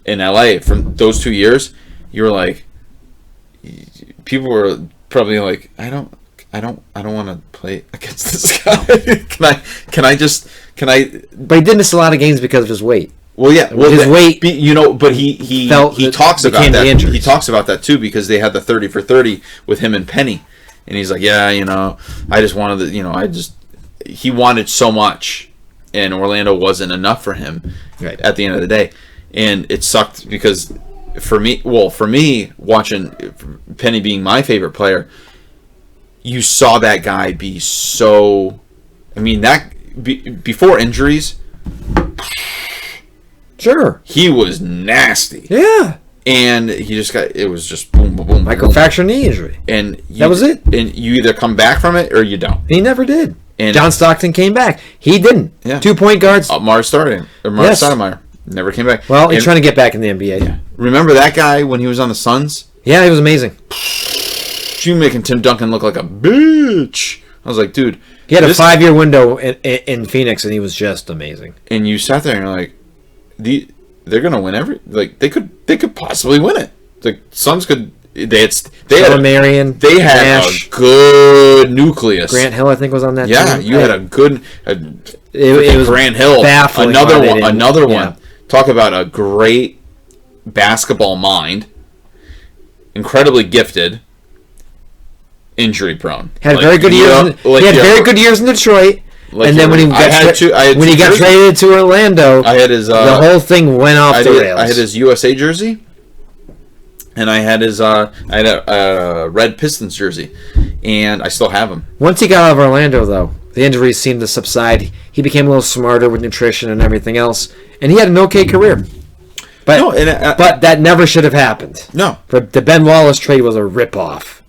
LA, from those 2 years, you were like, people were probably like, I don't want to play against this guy. Can I? But he did miss a lot of games because of his weight. Well, yeah. Well, his weight, but he talks about that. He talks about that too because they had the 30 for 30 with him and Penny, and he's like, yeah, I just wanted he wanted so much, and Orlando wasn't enough for him at the end of the day, and it sucked because for me, watching Penny being my favorite player, you saw that guy be so. I mean, before injuries. Sure. He was nasty. Yeah. And it was just boom, boom, boom. Microfracture knee injury. And that was it. And you either come back from it or you don't. He never did. And John Stockton came back. He didn't. Yeah. 2 point guards. Mark Stoudemire never came back. Well, he's trying to get back in the NBA. Yeah. Remember that guy when he was on the Suns? Yeah, he was amazing. You making Tim Duncan look like a bitch. I was like, dude. He had a 5-year window in Phoenix, and he was just amazing. And you sat there and you're like, they're gonna win they could possibly win it. The Suns could. They had a good nucleus. Grant Hill, I think, was on that team. Yeah, you had a good. It was Grant Hill, baffling. Another one. Talk about a great basketball mind. Incredibly gifted. Injury prone. Had very good years. He had very good years in Detroit. And then when he got traded to Orlando, I had his the whole thing went off the rails. I had his USA jersey, and I had a red Pistons jersey, and I still have them. Once he got out of Orlando, though, the injuries seemed to subside. He became a little smarter with nutrition and everything else, and he had an okay career. But but that never should have happened. No, the Ben Wallace trade was a ripoff.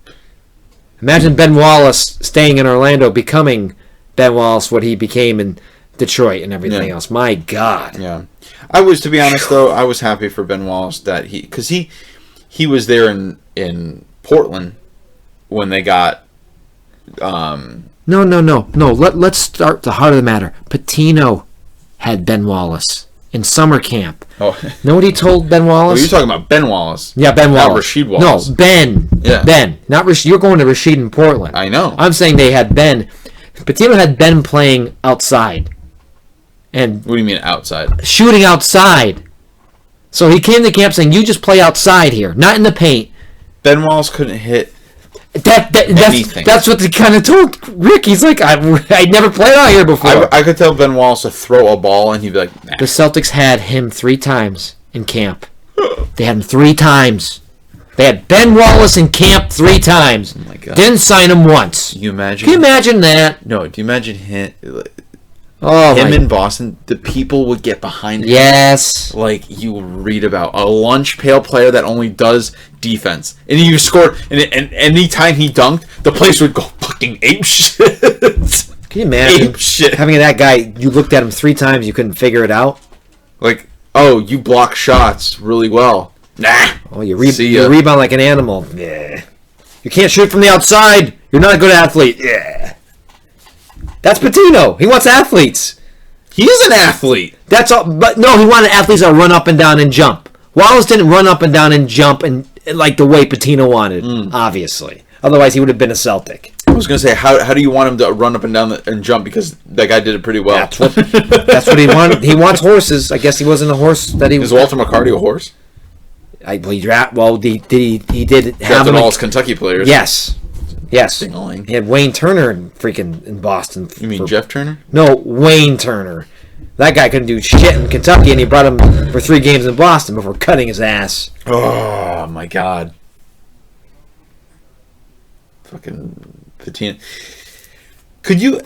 Imagine Ben Wallace staying in Orlando, becoming Ben Wallace, what he became in Detroit and everything else. My God. Yeah. To be honest, though, I was happy for Ben Wallace that because he was there in Portland when they got No. Let's start the heart of the matter. Patino had Ben Wallace in summer camp. Oh, know what he told Ben Wallace? well, you're talking about Ben Wallace. Yeah, Ben Not Wallace. Rasheed Wallace. No, Ben. Yeah. Ben. Not Rasheed. You're going to Rasheed in Portland. I know. I'm saying they had Ben. Patino had Ben playing outside. And What do you mean outside? shooting outside. So he came to camp saying, you just play outside here, not in the paint. Ben Wallace couldn't hit. Anything. That's what they kind of told Rick. He's like, I never played out here before. I could tell Ben Wallace to throw a ball and he'd be like, nah. The Celtics had him 3 times in camp. They had him 3 times. They had Ben Wallace in camp 3 times. Oh my God. Didn't sign him once. Can you imagine? Can you imagine that? No, do you imagine him Oh, in Boston? The people would get behind him. Yes. Like you read about a lunch pail player that only does defense, and he scored. And any time he dunked, the place would go fucking ape shit. Can you imagine Ape shit. having that guy? You looked at him 3 times, you couldn't figure it out. Like, oh, you block shots really well. Nah. Oh, you rebound like an animal. Yeah. You can't shoot from the outside. You're not a good athlete. Yeah. That's Patino. He wants athletes. He is an athlete. That's all. But no, he wanted athletes that run up and down and jump. Wallace didn't run up and down and jump and like the way Patino wanted. Obviously, otherwise he would have been a Celtic. I was gonna say, how do you want him to run up and down and jump? Because that guy did it pretty well. That's what he wanted. He wants horses. I guess he wasn't a horse that he was. Is Walter McCarty a horse? I believe. Well, he did have all his Kentucky players. Yes. Ding-a-ling. He had Wayne Turner in Boston. You mean Jeff Turner? No, Wayne Turner. That guy couldn't do shit in Kentucky, and he brought him for 3 games in Boston before cutting his ass. Oh my God! Fucking Patino. Could you,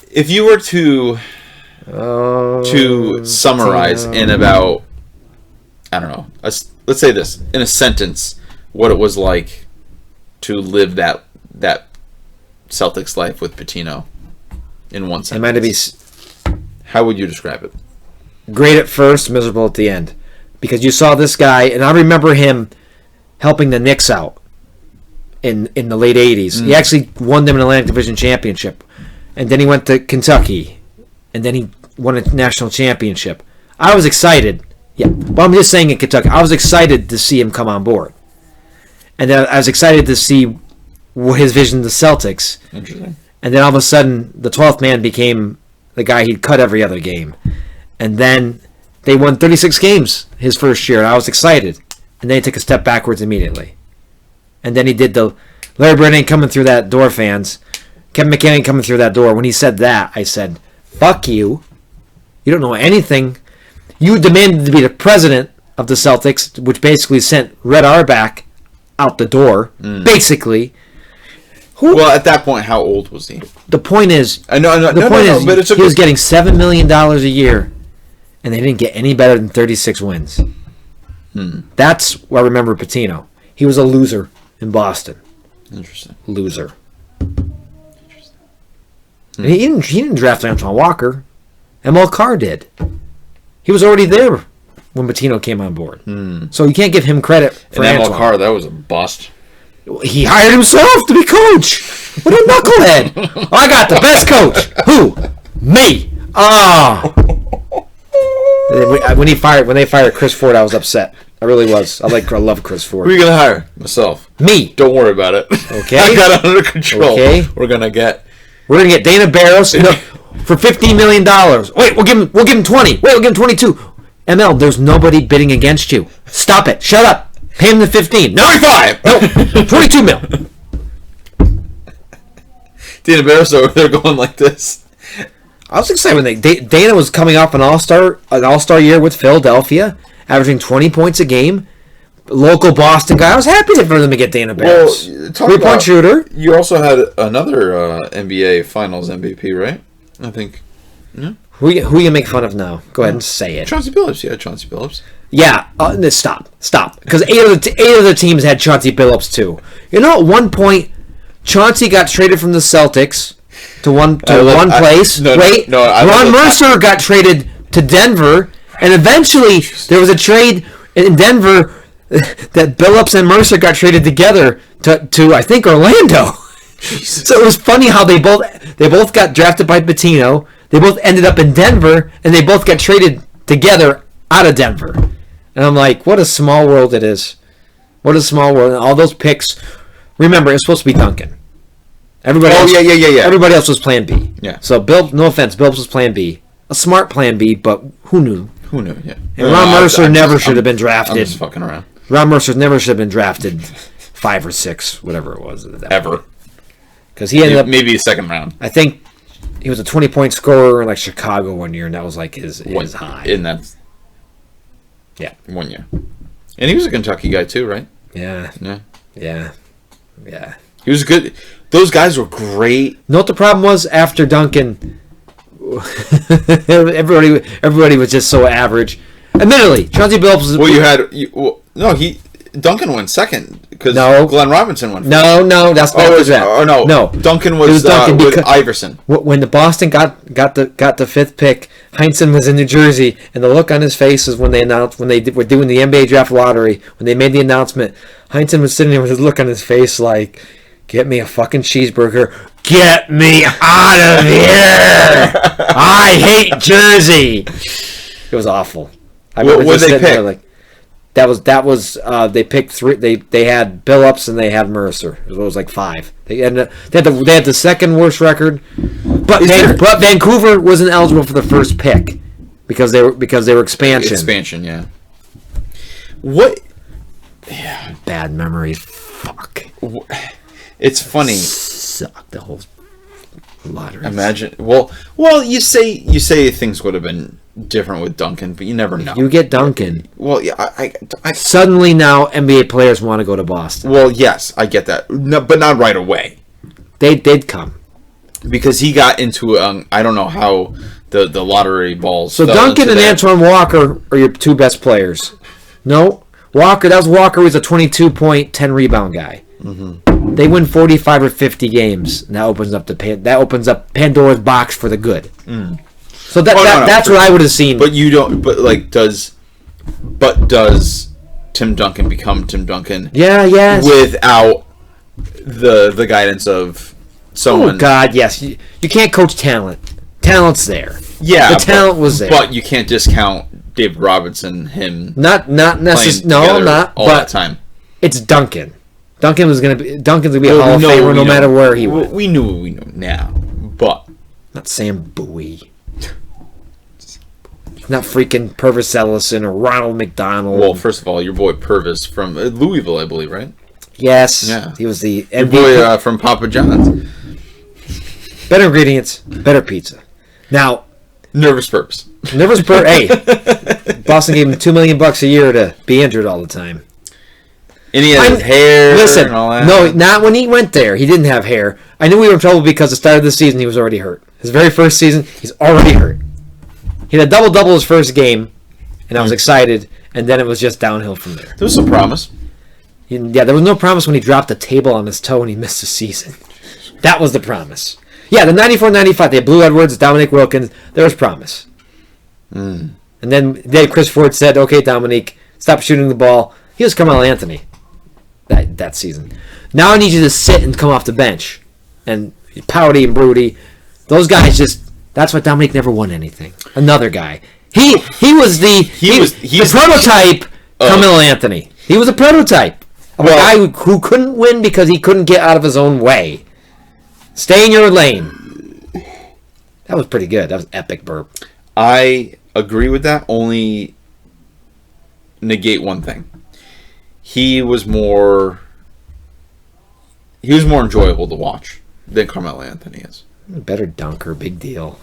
if you were to summarize in about, I don't know, let's say this in a sentence, what it was like to live that Celtics life with Patino in one sentence? It might be How would you describe it? great at first, miserable at the end. Because you saw this guy, and I remember him helping the Knicks out in the late 80s. He actually won them an Atlantic Division championship. And then he went to Kentucky. And then he won a national championship. I was excited. Yeah, but I'm just saying in Kentucky. I was excited to see him come on board. And then I was excited to see his vision of the Celtics. Interesting. And then all of a sudden, the 12th man became the guy he'd cut every other game. And then they won 36 games his first year, and I was excited. And then he took a step backwards immediately. And then he did the Larry Bird ain't coming through that door, fans. Kevin McHale ain't coming through that door. When he said that, I said, fuck you. You don't know anything. You demanded to be the president of the Celtics, which basically sent Red Auerbach out the door, basically. Well, at that point, how old was he? The point is, I know, but it's he was getting $7 million a year, and they didn't get any better than 36 wins. That's what I remember Patino. He was a loser in Boston. Interesting. Loser. And he didn't draft Antoine Walker. ML Carr did. He was already there when Patino came on board. So you can't give him credit for And Antoine. ML Carr, that was a bust. He hired himself to be coach. What a knucklehead. I got the best coach. Who? Me. Ah. When they fired Chris Ford, I was upset. I really was. I love Chris Ford. Who are you going to hire? Myself. Me. Don't worry about it. Okay. I got it under control. Okay. We're going to get Dana Barros for $15 million. Wait, we'll give him 20. Wait, we'll give him 22. ML, there's nobody bidding against you. Stop it. Shut up. Pay him the 15. No, 25. No, 22 mil. Dana Barros over there going like this. I was excited when Dana was coming off an all-star year with Philadelphia, averaging 20 points a game. Local Boston guy. I was happy for them to get Dana Barros. Well, 3-point shooter. You also had another NBA Finals MVP, right? I think. Yeah. Who you gonna make fun of now? Go ahead and say it. Chauncey Billups. Yeah, Chauncey Billups. Yeah. Stop. Because eight of the teams had Chauncey Billups too. You know, at one point, Chauncey got traded from the Celtics to one place. Ron Mercer got traded to Denver, and eventually there was a trade in Denver that Billups and Mercer got traded together to I think Orlando. Jesus. So it was funny how they both got drafted by Patino. They both ended up in Denver, and they both got traded together out of Denver. And I'm like, what a small world it is. What a small world. And all those picks. Remember, it's supposed to be Duncan. Everybody else, yeah. Everybody else was Plan B. Yeah. So Bill, no offense, Billups was Plan B. A smart Plan B, but who knew? Who knew? Yeah. And Ron Mercer never should have been drafted. I'm just fucking around. Ron Mercer never should have been drafted 5 or 6, whatever it was. Ever. Because he ended up maybe a second round. I think he was a 20-point scorer in like Chicago one year, and that was like his high. And that's 1 year. And he was a Kentucky guy too, right? Yeah. He was good. Those guys were great. You know what the problem was after Duncan? everybody was just so average. Admittedly, Chauncey Billups was... Duncan went second because No. Glenn Robinson went first. No, that's not that. Oh no, no. Duncan was with Iverson. When the Boston got the 5th pick, Heinsohn was in New Jersey, and the look on his face is when they were doing the NBA draft lottery. When they made the announcement, Heinsohn was sitting there with his look on his face like, "Get me a fucking cheeseburger. Get me out of here. I hate Jersey." It was awful. What did they pick? That was they picked 3. They had Billups and they had Mercer. It was like 5. They had the second worst record, but Vancouver wasn't eligible for the first pick because they were expansion. Expansion, yeah. What? Yeah. Bad memories. Fuck. It's funny. Sucked the whole lottery. Imagine. Well, you say things would have been different with Duncan, but you never know. You get Duncan. Well, yeah, I suddenly now NBA players want to go to Boston. Well, yes, I get that, no, but not right away. They'd come because he got into I don't know how the lottery balls. So Duncan and Antoine Walker are your 2 best players. No, Walker. That was Walker. Was a 22-point, 10-rebound guy. Mm-hmm. They win 45 or 50 games, and that opens up Pandora's box for the good. Mm. So that's what I would have seen. But you don't. But like, does Tim Duncan become Tim Duncan? Yeah, yes. Without the guidance of someone. Oh God, yes. You can't coach talent. Talent's there. Yeah, the talent was there. But you can't discount David Robinson. Not necessarily. No, not all that time. It's Duncan. Duncan's gonna be a Hall of Famer no matter where he went. We knew what we know now, but not Sam Bowie. Not freaking Purvis Ellison or Ronald McDonald. Well, first of all, your boy Purvis from Louisville, I believe, right? Yes. Yeah. He was the your boy from Papa John's. Better ingredients, better pizza. Now, Nervous Purvis. Hey, Boston gave him $2 million a year to be injured all the time. And he had hair. Listen, and all that. No, not when he went there. He didn't have hair. I knew we were in trouble because the start of the season he was already hurt. His very first season, he's already hurt. He had a double-double his first game, and I was excited, and then it was just downhill from there. There was some promise. Yeah, there was no promise when he dropped the table on his toe and he missed the season. That was the promise. Yeah, the 94-95, they had Blue Edwards, Dominique Wilkins. There was promise. And then Chris Ford said, "Okay, Dominique, stop shooting the ball." He was Carmelo Anthony that season. Now I need you to sit and come off the bench. And Pouty and Broody, those guys just... That's why Dominique never won anything. Another guy. He was the prototype Carmelo Anthony. He was a prototype of a guy who couldn't win because he couldn't get out of his own way. Stay in your lane. That was pretty good. That was epic burp. I agree with that. Only negate one thing. He was more enjoyable to watch than Carmelo Anthony is. Better dunker, big deal.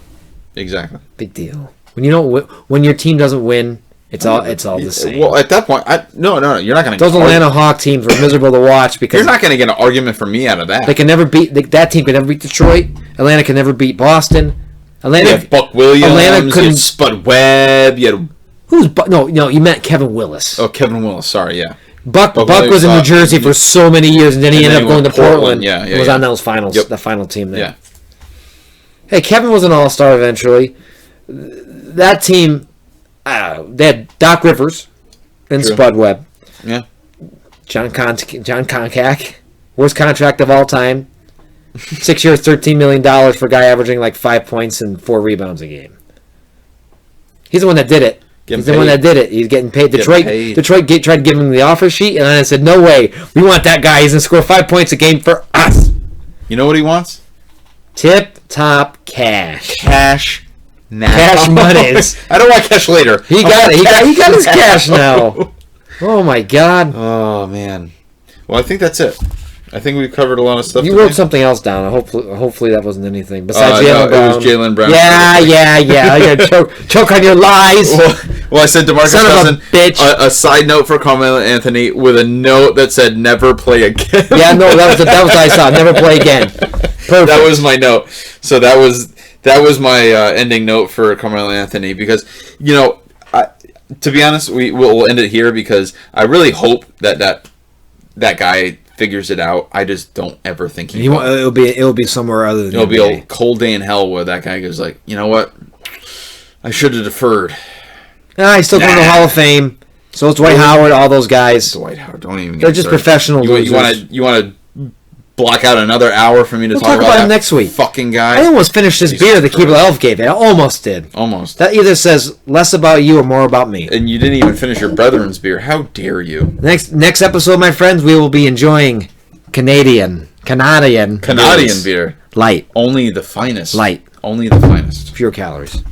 Exactly. Big deal. When your team doesn't win, it's all the same. Well, at that point, no, you're not going to. Those Atlanta Hawk teams were miserable to watch because you're not going to get an argument from me out of that. They can never beat that team. Can never beat Detroit. Atlanta can never beat Boston. Atlanta. You have Buck Williams. Atlanta couldn't. You had Spud Webb. You had no. You meant Kevin Willis. Oh, Kevin Willis. Sorry, yeah. Buck was in New Jersey for so many years, and then he ended up going to Portland. Yeah, and was on those finals. Yep. The final team there. Yeah. Hey, Kevin was an all-star eventually. That team, they had Doc Rivers and Spud Webb. Yeah. John Koncak, worst contract of all time. 6 years, $13 million for a guy averaging like 5 points and 4 rebounds a game. He's the one that did it. He's the one that did it. He's getting paid. Detroit tried to give him the offer sheet, and I said, no way. We want that guy. He's going to score 5 points a game for us. You know what he wants? Tip-top cash. Cash now. Cash monies. I don't want cash later. He got it. He got his cash now. Oh, my God. Oh, man. Well, I think that's it. I think we've covered a lot of stuff. You today. wrote something else down. Hopefully that wasn't anything besides no, Jaylen Brown. It was Jaylen Brown. Yeah. I got choke on your lies. Well, I said DeMarcus Cousins. Bitch. A side note for Carmelo Anthony with a note that said "Never play again." Yeah, no, that was what I saw. Never play again. Perfect. That was my note. So that was my ending note for Carmelo Anthony because to be honest, we'll end it here because I really hope that guy figures it out. I just don't ever think he will. It'll be somewhere other than it'll be a cold day in hell where that guy goes like, you know what, I should have deferred. He's still going to the Hall of Fame. So it's Dwight Howard, all those guys. Dwight Howard, don't even. They're just professional losers. You want to block out another hour for me to talk about him next week. Fucking guy. I almost finished this beer that Keeper Elf gave me. I almost did. Almost. That either says less about you or more about me. And you didn't even finish your brethren's beer. How dare you? Next episode, my friends, we will be enjoying Canadian beer. Light. Only the finest. Light. Only the finest. Pure calories.